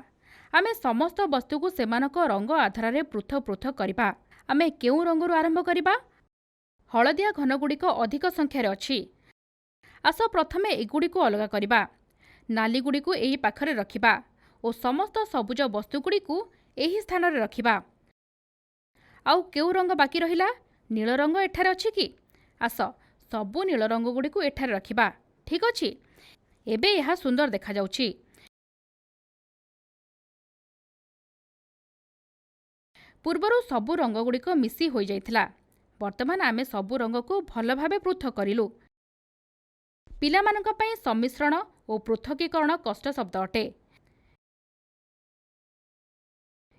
ଆମେ ସମସ୍ତ ବସ୍ତୁକୁ ସେମାନଙ୍କ ରଙ୍ଗ ଆଧାରରେ ପୃଥକ୍ ପୃଥକ୍ କରିବା। ଆମେ କେଉଁ ରଙ୍ଗରୁ ଆରମ୍ଭ କରିବା? ହଳଦିଆ ଘନଗୁଡ଼ିକ ଅଧିକ ସଂଖ୍ୟାରେ ଅଛି। ଆସ ପ୍ରଥମେ ଏଗୁଡ଼ିକୁ ଅଲଗା କରିବା। ନାଲିଗୁଡ଼ିକୁ ଏହି ପାଖରେ ରଖିବା ଓ ସମସ୍ତ ସବୁଜ ବସ୍ତୁଗୁଡ଼ିକୁ ଏହି ସ୍ଥାନରେ ରଖିବା। ଆଉ କେଉଁ ରଙ୍ଗ ବାକି ରହିଲା? ନୀଳ ରଙ୍ଗ ଏଠାରେ ଅଛି କି? ଆସ ସବୁ ନୀଳ ରଙ୍ଗଗୁଡ଼ିକୁ ଏଠାରେ ରଖିବା। ଠିକ୍ ଅଛି। ଏବେ ଏହା ସୁନ୍ଦର ଦେଖାଯାଉଛି। ପୂର୍ବରୁ ସବୁ ରଙ୍ଗଗୁଡ଼ିକ ମିଶି ହୋଇଯାଇଥିଲା। ବର୍ତ୍ତମାନ ଆମେ ସବୁ ରଙ୍ଗକୁ ଭଲ ଭାବେ ପୃଥକ୍ କରିଲୁ। ପିଲାମାନଙ୍କ ପାଇଁ ସମ୍ମିଶ୍ରଣ ଓ ପୃଥକୀକରଣ କଷ୍ଟ ଶବ୍ଦ ଅଟେ।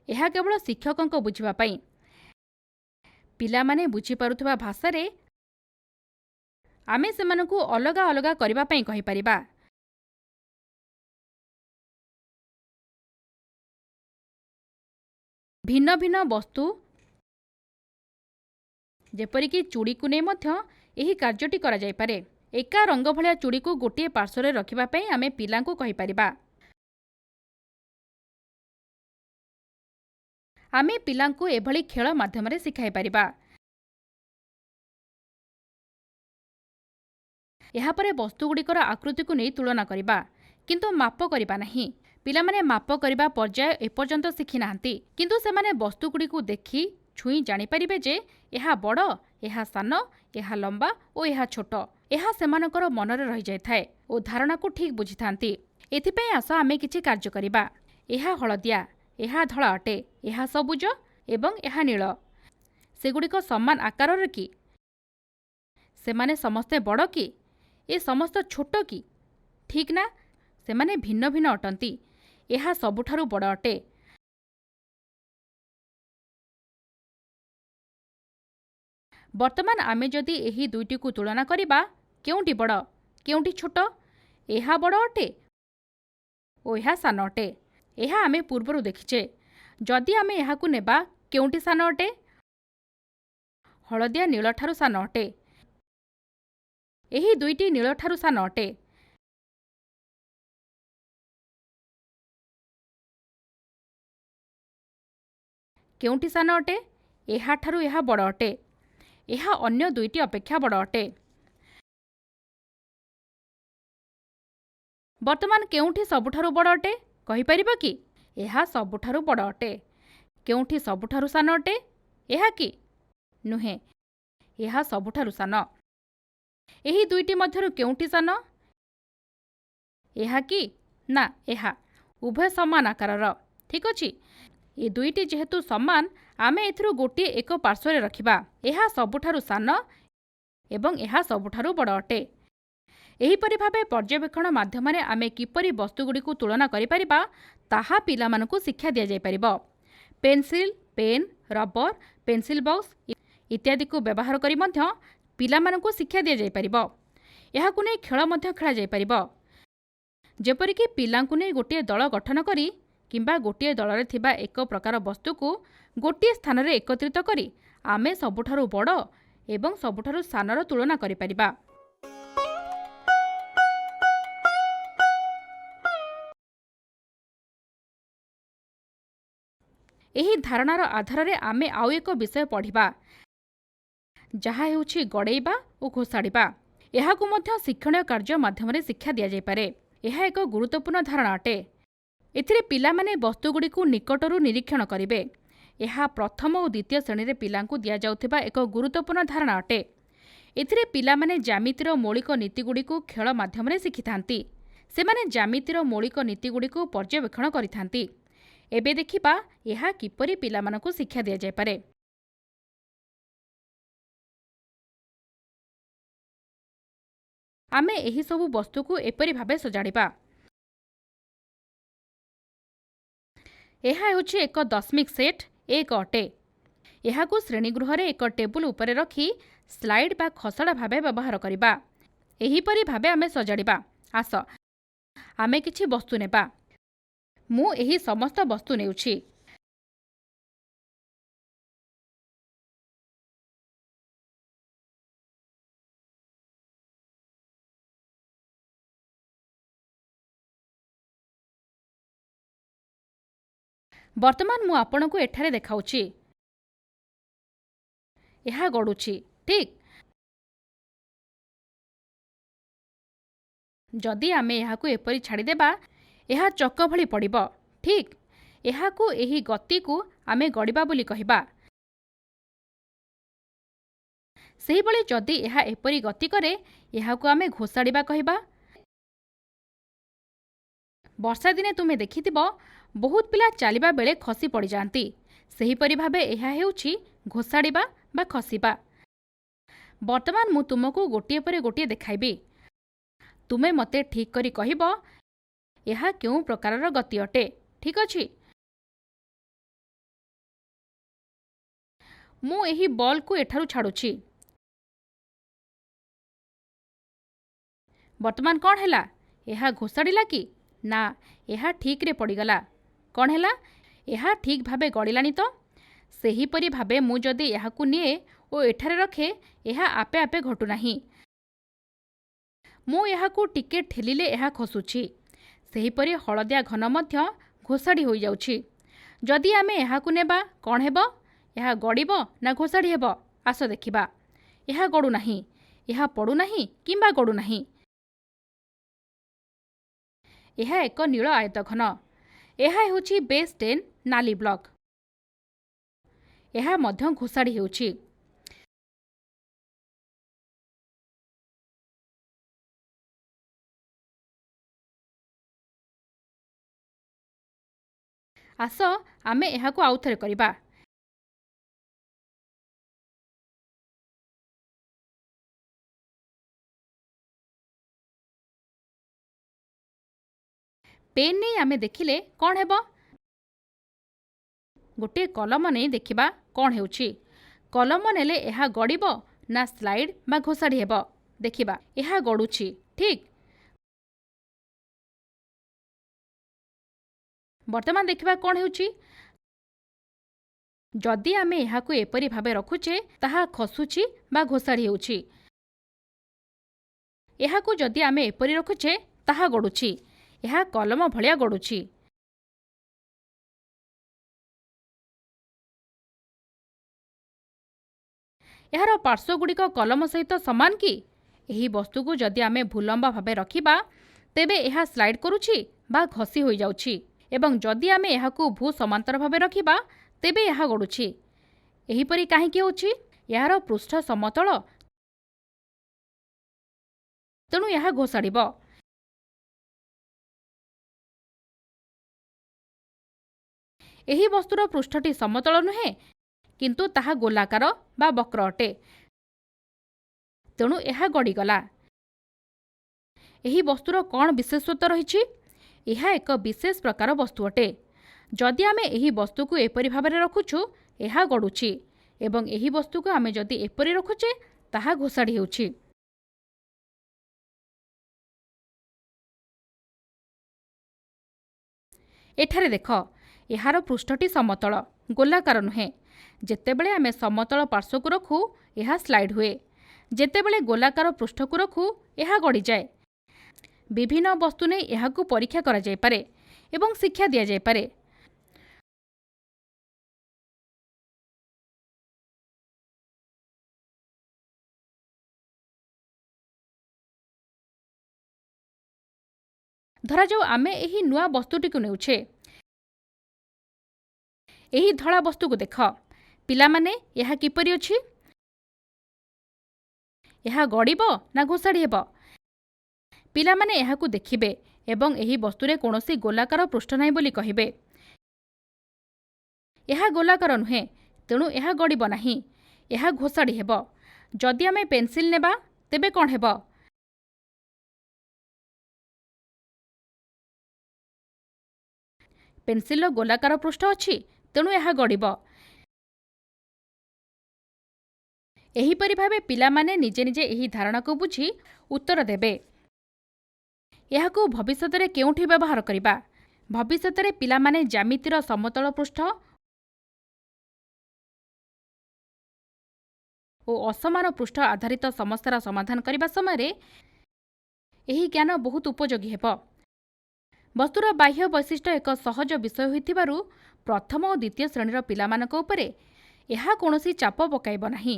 ଏହା କେବଳ ଶିକ୍ଷକଙ୍କ ବୁଝିବା ପାଇଁ। ପିଲାମାନେ ବୁଝିପାରୁଥିବା ଭାଷାରେ ଆମେ ସେମାନଙ୍କୁ ଅଲଗା ଅଲଗା କରିବା ପାଇଁ କହିପାରିବା। ଭିନ୍ନ ଭିନ୍ନ ବସ୍ତୁ ଯେପରିକି ଚୁଡ଼ିକୁ ନେଇ ମଧ୍ୟ ଏହି କାର୍ଯ୍ୟଟି କରାଯାଇପାରେ। ଏକା ରଙ୍ଗ ଭଳିଆ ଚୁଡ଼ିକୁ ଗୋଟିଏ ପାର୍ଶ୍ୱରେ ରଖିବା ପାଇଁ ଆମେ ପିଲାଙ୍କୁ କହିପାରିବା। ଆମେ ପିଲାଙ୍କୁ ଏଭଳି ଖେଳ ମାଧ୍ୟମରେ ଶିଖାଇପାରିବା। ଏହାପରେ ବସ୍ତୁଗୁଡ଼ିକର ଆକୃତିକୁ ନେଇ ତୁଳନା କରିବା, କିନ୍ତୁ ମାପ କରିବା ନାହିଁ। ପିଲାମାନେ ମାପ କରିବା ପର୍ଯ୍ୟାୟ ଏପର୍ଯ୍ୟନ୍ତ ଶିଖି ନାହାନ୍ତି, କିନ୍ତୁ ସେମାନେ ବସ୍ତୁଗୁଡ଼ିକୁ ଦେଖି ଛୁଇଁ ଜାଣିପାରିବେ ଯେ ଏହା ବଡ଼, ଏହା ସାନ, ଏହା ଲମ୍ବା ଓ ଏହା ଛୋଟ। ଏହା ସେମାନଙ୍କର ମନରେ ରହିଯାଇଥାଏ ଓ ଧାରଣାକୁ ଠିକ୍ ବୁଝିଥାନ୍ତି। ଏଥିପାଇଁ ଆସ ଆମେ କିଛି କାର୍ଯ୍ୟ କରିବା। ଏହା ହଳଦିଆ, ଏହା ଧଳା ଅଟେ, ଏହା ସବୁଜ ଏବଂ ଏହା ନୀଳ। ସେଗୁଡ଼ିକ ସମାନ ଆକାରର କି? ସେମାନେ ସମସ୍ତେ ବଡ଼ କି? ଏ ସମସ୍ତ ଛୋଟ କି? ଠିକ୍ ନା? ସେମାନେ ଭିନ୍ନ ଭିନ୍ନ ଅଟନ୍ତି। ଏହା ସବୁଠାରୁ ବଡ଼ ଅଟେ। ବର୍ତ୍ତମାନ ଆମେ ଯଦି ଏହି ଦୁଇଟିକୁ ତୁଳନା କରିବା, କେଉଁଟି ବଡ଼, କେଉଁଟି ଛୋଟ? ଏହା ବଡ଼ ଅଟେ ଓ ଏହା ସାନ ଅଟେ। ଏହା ଆମେ ପୂର୍ବରୁ ଦେଖିଛେ। ଯଦି ଆମେ ଏହାକୁ ନେବା, କେଉଁଟି ସାନ ଅଟେ? ହଳଦିଆ ନୀଳଠାରୁ ସାନ ଅଟେ। ଏହି ଦୁଇଟି ନୀଳଠାରୁ ସାନ ଅଟେ। କେଉଁଟି ସାନ ଅଟେ? ଏହାଠାରୁ ଏହା ବଡ଼ ଅଟେ। ଏହା ଅନ୍ୟ ଦୁଇଟି ଅପେକ୍ଷା ବଡ଼ ଅଟେ। ବର୍ତ୍ତମାନ କେଉଁଠି ସବୁଠାରୁ ବଡ଼ ଅଟେ? କହିପାରିବ କି? ଏହା ସବୁଠାରୁ ବଡ଼ ଅଟେ। କେଉଁଠି ସବୁଠାରୁ ସାନ ଅଟେ? ଏହା କି? ନୁହେଁ, ଏହା ସବୁଠାରୁ ସାନ। ଏହି ଦୁଇଟି ମଧ୍ୟରୁ କେଉଁଟି ସାନ? ଏହା କି? ନା, ଏହା। ଉଭୟ ସମାନ ଆକାରର। ଠିକ୍ ଅଛି। ଏ ଦୁଇଟି ଯେହେତୁ ସମାନ, ଆମେ ଏଥିରୁ ଗୋଟିଏ ଏକ ପାର୍ଶ୍ୱରେ ରଖିବା। ଏହା ସବୁଠାରୁ ସାନ ଏବଂ ଏହା ସବୁଠାରୁ ବଡ଼ ଅଟେ। ଏହିପରି ଭାବେ ପର୍ଯ୍ୟବେକ୍ଷଣ ମାଧ୍ୟମରେ ଆମେ କିପରି ବସ୍ତୁଗୁଡ଼ିକୁ ତୁଳନା କରିପାରିବା, ତାହା ପିଲାମାନଙ୍କୁ ଶିକ୍ଷା ଦିଆଯାଇପାରିବ। Pencil, pen, rubber, pencil box ଇତ୍ୟାଦିକୁ ବ୍ୟବହାର କରି ମଧ୍ୟ ପିଲାମାନଙ୍କୁ ଶିକ୍ଷା ଦିଆଯାଇପାରିବ। ଏହାକୁ ନେଇ ଖେଳ ମଧ୍ୟ ଖେଳାଯାଇପାରିବ। ଯେପରିକି ପିଲାଙ୍କୁ ନେଇ ଗୋଟିଏ ଦଳ ଗଠନ କରି କିମ୍ବା ଗୋଟିଏ ଦଳରେ ଥିବା ଏକ ପ୍ରକାର ବସ୍ତୁକୁ ଗୋଟିଏ ସ୍ଥାନରେ ଏକତ୍ରିତ କରି ଆମେ ସବୁଠାରୁ ବଡ଼ ଏବଂ ସବୁଠାରୁ ସାନର ତୁଳନା କରିପାରିବା। ଏହି ଧାରଣାର ଆଧାରରେ ଆମେ ଆଉ ଏକ ବିଷୟ ପଢ଼ିବା, ଯାହା ହେଉଛି ଗଡ଼େଇବା ଓ ଘୋଷାଡ଼ିବା। ଏହାକୁ ମଧ୍ୟ ଶିକ୍ଷଣୀୟ କାର୍ଯ୍ୟ ମାଧ୍ୟମରେ ଶିକ୍ଷା ଦିଆଯାଇପାରେ। ଏହା ଏକ ଗୁରୁତ୍ୱପୂର୍ଣ୍ଣ ଧାରଣା ଅଟେ। ଏଥିରେ ପିଲାମାନେ ବସ୍ତୁଗୁଡ଼ିକୁ ନିକଟରୁ ନିରୀକ୍ଷଣ କରିବେ। ଏହା ପ୍ରଥମ ଓ ଦ୍ୱିତୀୟ ଶ୍ରେଣୀରେ ପିଲାଙ୍କୁ ଦିଆଯାଉଥିବା ଏକ ଗୁରୁତ୍ୱପୂର୍ଣ୍ଣ ଧାରଣା ଅଟେ। ଏଥିରେ ପିଲାମାନେ ଜ୍ୟାମିତିର ମୌଳିକ ନୀତିଗୁଡ଼ିକୁ ଖେଳ ମାଧ୍ୟମରେ ଶିଖିଥାନ୍ତି। ସେମାନେ ଜ୍ୟାମିତିର ମୌଳିକ ନୀତିଗୁଡ଼ିକୁ ପର୍ଯ୍ୟବେକ୍ଷଣ କରିଥାନ୍ତି। ଏବେ ଦେଖିବା ଏହା କିପରି ପିଲାମାନଙ୍କୁ ଶିକ୍ଷା ଦିଆଯାଇପାରେ। ଆମେ ଏହିସବୁ ବସ୍ତୁକୁ ଏପରି ଭାବେ ସଜାଡ଼ିବା। ଏହା ହେଉଛି ଏକ ଦଶମିକ ସେଟ୍ 1 ଅଟେ। ଏହାକୁ ଶ୍ରେଣୀଗୃହରେ ଏକ ଟେବୁଲ ଉପରେ ରଖି ସ୍ଲାଇଡ୍ ବା ଖସଡ଼ା ଭାବେ ବ୍ୟବହାର କରିବା। ଏହିପରି ଭାବେ ଆମେ ସଜାଡ଼ିବା। ଆସ ଆମେ କିଛି ବସ୍ତୁ ନେବା। ମୁଁ ଏହି ସମସ୍ତ ବସ୍ତୁ ନେଉଛି। ବର୍ତ୍ତମାନ ମୁଁ ଆପଣଙ୍କୁ ଏଠାରେ ଦେଖାଉଛି। ଏହା ଗଡ଼ୁଛି, ଠିକ୍? ଯଦି ଆମେ ଏହାକୁ ଏପରି ଛାଡ଼ିଦେବା, ଏହା ଚକ ଭଳି ପଡ଼ିବ, ଠିକ୍? ଏହାକୁ ଏହି ଗତିକୁ ଆମେ ଗଡ଼ିବା ବୋଲି କହିବା। ସେହିଭଳି ଯଦି ଏହା ଏପରି ଗତି କରେ, ଏହାକୁ ଆମେ ଘୋଷାଡ଼ିବା କହିବା। ବର୍ଷା ଦିନେ ତୁମେ ଦେଖିଥିବ ବହୁତ ପିଲା ଚାଲିବା ବେଳେ ଖସି ପଡ଼ିଯାଆନ୍ତି। ସେହିପରି ଭାବେ ଏହା ହେଉଛି ଘୋଷାଡ଼ିବା ବା ଖସିବା। ବର୍ତ୍ତମାନ ମୁଁ ତୁମକୁ ଗୋଟିଏ ପରେ ଗୋଟିଏ ଦେଖାଇବି। ତୁମେ ମୋତେ ଠିକ୍ କରି କହିବ ଏହା କେଉଁ ପ୍ରକାରର ଗତି ଅଟେ, ଠିକ୍ ଅଛି? ମୁଁ ଏହି ବଲ୍କୁ ଏଠାରୁ ଛାଡ଼ୁଛି। ବର୍ତ୍ତମାନ କ'ଣ ହେଲା? ଏହା ଘୋଷାଡ଼ିଲା କି? ନା, ଏହା ଠିକ୍ରେ ପଡ଼ିଗଲା। କ'ଣ ହେଲା? ଏହା ଠିକ୍ ଭାବେ ଗଡ଼ିଲାଣି ତ? ସେହିପରି ଭାବେ ମୁଁ ଯଦି ଏହାକୁ ନିଏ ଓ ଏଠାରେ ରଖେ, ଏହା ଆପେ ଆପେ ଘଟୁନାହିଁ। ମୁଁ ଏହାକୁ ଟିକେ ଠେଲିଲେ ଏହା ଖସୁଛି। ସେହିପରି ହଳଦିଆ ଘନ ମଧ୍ୟ ଘୋଷାଡ଼ି ହୋଇଯାଉଛି। ଯଦି ଆମେ ଏହାକୁ ନେବା, କ'ଣ ହେବ? ଏହା ଗଡ଼ିବ ନା ଘୋଷାଡ଼ି ହେବ? ଆସ ଦେଖିବା। ଏହା ଗଡ଼ୁନାହିଁ, ଏହା ପଡ଼ୁନାହିଁ କିମ୍ବା ଗଡ଼ୁନାହିଁ। ଏହା ଏକ ନୀଳ ଆୟତଘନ। ଏହା ହେଉଛି ବେସ୍ 10 ନାଲି ବ୍ଲକ୍। ଏହା ମଧ୍ୟ ଘୋଷାଡ଼ି ହେଉଛି। ଆସ ଆମେ ଏହାକୁ ଆଉଥରେ କରିବା। ପେନ୍ ନେଇ ଆମେ ଦେଖିଲେ କ'ଣ ହେବ? ଗୋଟିଏ କଲମ ନେଇ ଦେଖିବା କ'ଣ ହେଉଛି। କଲମ ନେଲେ ଏହା ଗଡ଼ିବ ନା ସ୍ଲାଇଡ୍ ବା ଘୋଷାଡ଼ି ହେବ? ଦେଖିବା, ଏହା ଗଡ଼ୁଛି, ଠିକ୍? ବର୍ତ୍ତମାନ ଦେଖିବା କ'ଣ ହେଉଛି। ଯଦି ଆମେ ଏହାକୁ ଏପରି ଭାବେ ରଖୁଛେ, ତାହା ଖସୁଛି ବା ଘୋଷାଡ଼ି ହେଉଛି। ଏହାକୁ ଯଦି ଆମେ ଏପରି ରଖୁଛେ, ତାହା ଗଡ଼ୁଛି। ଏହା କଲମ ଭଳିଆ ଗଡ଼ୁଛି। ଏହାର ପାର୍ଶ୍ୱଗୁଡ଼ିକ କଲମ ସହିତ ସମାନ କି? ଏହି ବସ୍ତୁକୁ ଯଦି ଆମେ ଭୂଲମ୍ବ ଭାବେ ରଖିବା, ତେବେ ଏହା ସ୍ଲାଇଡ୍ କରୁଛି ବା ଘଷି ହୋଇଯାଉଛି। ଏବଂ ଯଦି ଆମେ ଏହାକୁ ଭୂ ସମାନ୍ତର ଭାବେ ରଖିବା, ତେବେ ଏହା ଗଡ଼ୁଛି। ଏହିପରି କାହିଁକି ହେଉଛି? ଏହାର ପୃଷ୍ଠ ସମତଳ, ତେଣୁ ଏହା ଘୋଷାଡ଼ିବ। ଏହି ବସ୍ତୁର ପୃଷ୍ଠଟି ସମତଳ ନୁହେଁ, କିନ୍ତୁ ତାହା ଗୋଲାକାର ବା ବକ୍ର ଅଟେ। ତେଣୁ ଏହା ଗଡ଼ିଗଲା। ଏହି ବସ୍ତୁର କ'ଣ ବିଶେଷତ୍ୱ ରହିଛି? ଏହା ଏକ ବିଶେଷ ପ୍ରକାର ବସ୍ତୁ ଅଟେ। ଯଦି ଆମେ ଏହି ବସ୍ତୁକୁ ଏପରି ଭାବରେ ରଖୁଛୁ, ଏହା ଗଡ଼ୁଛି। ଏବଂ ଏହି ବସ୍ତୁକୁ ଆମେ ଯଦି ଏପରି ରଖୁଛେ, ତାହା ଘୋଷାଡ଼ି ହେଉଛି। ଏଠାରେ ଦେଖ, ଏହାର ପୃଷ୍ଠଟି ସମତଳ, ଗୋଲାକାର ନୁହେଁ। ଯେତେବେଳେ ଆମେ ସମତଳ ପାର୍ଶ୍ୱକୁ ରଖୁ, ଏହା ସ୍ଲାଇଡ୍ ହୁଏ। ଯେତେବେଳେ ଗୋଲାକାର ପୃଷ୍ଠକୁ ରଖୁ, ଏହା ଗଡ଼ିଯାଏ। ବିଭିନ୍ନ ବସ୍ତୁ ନେଇ ଏହାକୁ ପରୀକ୍ଷା କରାଯାଇପାରେ ଏବଂ ଶିକ୍ଷା ଦିଆଯାଇପାରେ। ଧରାଯାଉ ଆମେ ଏହି ନୂଆ ବସ୍ତୁଟିକୁ ନେଉଛେ। ଏହି ଧଳା ବସ୍ତୁକୁ ଦେଖ। ପିଲାମାନେ, ଏହା କିପରି ଅଛି? ଏହା ଗଡ଼ିବ ନା ଘୋଷାଡ଼ି ହେବ? ପିଲାମାନେ ଏହାକୁ ଦେଖିବେ ଏବଂ ଏହି ବସ୍ତୁରେ କୌଣସି ଗୋଲାକାର ପୃଷ୍ଠ ନାହିଁ ବୋଲି କହିବେ। ଏହା ଗୋଲାକାର ନୁହେଁ, ତେଣୁ ଏହା ଗଡ଼ିବ ନାହିଁ। ଏହା ଘୋଷାଡ଼ି ହେବ। ଯଦି ଆମେ ପେନ୍ସିଲ୍ ନେବା, ତେବେ କ'ଣ ହେବ? ପେନ୍ସିଲର ଗୋଲାକାର ପୃଷ୍ଠ ଅଛି, ତେଣୁ ଏହା ଗଡ଼ିବ। ଏହିପରି ଭାବେ ପିଲାମାନେ ନିଜେ ନିଜେ ଏହି ଧାରଣାକୁ ବୁଝି ଉତ୍ତର ଦେବେ। ଏହାକୁ ଭବିଷ୍ୟତରେ କେଉଁଠି ବ୍ୟବହାର କରିବା? ଭବିଷ୍ୟତରେ ପିଲାମାନେ ଜ୍ୟାମିତିର ସମତଳ ପୃଷ୍ଠ ଓ ଅସମାନ ପୃଷ୍ଠ ଆଧାରିତ ସମସ୍ୟାର ସମାଧାନ କରିବା ସମୟରେ ଏହି ଜ୍ଞାନ ବହୁତ ଉପଯୋଗୀ ହେବ। ବସ୍ତୁର ବାହ୍ୟ ବୈଶିଷ୍ଟ୍ୟ ଏକ ସହଜ ବିଷୟ ହୋଇଥିବାରୁ ପ୍ରଥମ ଓ ଦ୍ୱିତୀୟ ଶ୍ରେଣୀର ପିଲାମାନଙ୍କ ଉପରେ ଏହା କୌଣସି ଚାପ ପକାଇବ ନାହିଁ।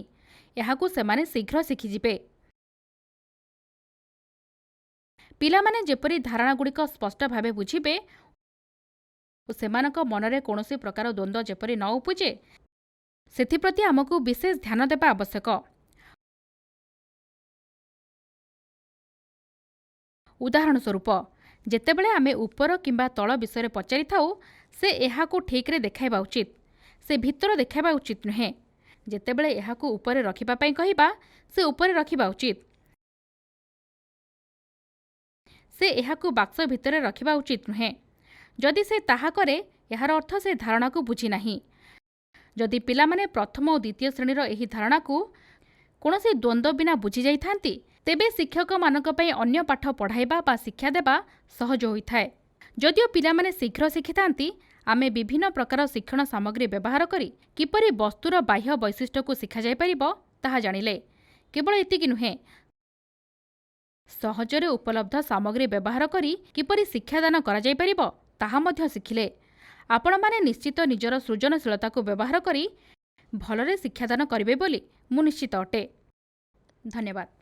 ଏହାକୁ ସେମାନେ ଶୀଘ୍ର ଶିଖିଯିବେ। ପିଲାମାନେ ଯେପରି ଧାରଣାଗୁଡ଼ିକ ସ୍ପଷ୍ଟ ଭାବେ ବୁଝିବେ ଓ ସେମାନଙ୍କ ମନରେ କୌଣସି ପ୍ରକାର ଦ୍ୱନ୍ଦ୍ୱ ଯେପରି ନ ଉପୁଜେ, ସେଥିପ୍ରତି ଆମକୁ ବିଶେଷ ଧ୍ୟାନ ଦେବା ଆବଶ୍ୟକ। ଉଦାହରଣ ସ୍ୱରୂପ, ଯେତେବେଳେ ଆମେ ଉପର କିମ୍ବା ତଳ ବିଷୟରେ ପଚାରିଥାଉ, ସେ ଏହାକୁ ଠିକ୍ରେ ଦେଖାଇବା ଉଚିତ। ସେ ଭିତର ଦେଖାଇବା ଉଚିତ ନୁହେଁ। ଯେତେବେଳେ ଏହାକୁ ଉପରେ ରଖିବା ପାଇଁ କହିବା, ସେ ଉପରେ ରଖିବା ଉଚିତ। ସେ ଏହାକୁ ବାକ୍ସ ଭିତରେ ରଖିବା ଉଚିତ ନୁହେଁ। ଯଦି ସେ ତାହା କରେ, ଏହାର ଅର୍ଥ ସେ ଧାରଣାକୁ ବୁଝି ନାହିଁ। ଯଦି ପିଲାମାନେ ପ୍ରଥମ ଓ ଦ୍ୱିତୀୟ ଶ୍ରେଣୀର ଏହି ଧାରଣାକୁ କୌଣସି ଦ୍ୱନ୍ଦ୍ୱ ବିନା ବୁଝି ଯାଇଥାନ୍ତି, ତେବେ ଶିକ୍ଷକମାନଙ୍କ ପାଇଁ ଅନ୍ୟ ପାଠ ପଢ଼ାଇବା ବା ଶିକ୍ଷା ଦେବା ସହଜ ହୋଇଥାଏ। ଯଦିଓ ପିଲାମାନେ ଶୀଘ୍ର ଶିଖିଥାନ୍ତି, ଆମେ ବିଭିନ୍ନ ପ୍ରକାର ଶିକ୍ଷଣ ସାମଗ୍ରୀ ବ୍ୟବହାର କରି କିପରି ବସ୍ତୁର ବାହ୍ୟ ବୈଶିଷ୍ଟ୍ୟକୁ ଶିଖାଯାଇପାରିବ, ତାହା ଜାଣିଲେ। କେବଳ ଏତିକି ନୁହେଁ, ସହଜରେ ଉପଲବ୍ଧ ସାମଗ୍ରୀ ବ୍ୟବହାର କରି କିପରି ଶିକ୍ଷାଦାନ କରାଯାଇପାରିବ, ତାହା ମଧ୍ୟ ଶିଖିଲେ। ଆପଣମାନେ ନିଶ୍ଚିତ ନିଜର ସୃଜନଶୀଳତାକୁ ବ୍ୟବହାର କରି ଭଲରେ ଶିକ୍ଷାଦାନ କରିବେ ବୋଲି ମୁଁ ନିଶ୍ଚିତ ଅଟେ। ଧନ୍ୟବାଦ।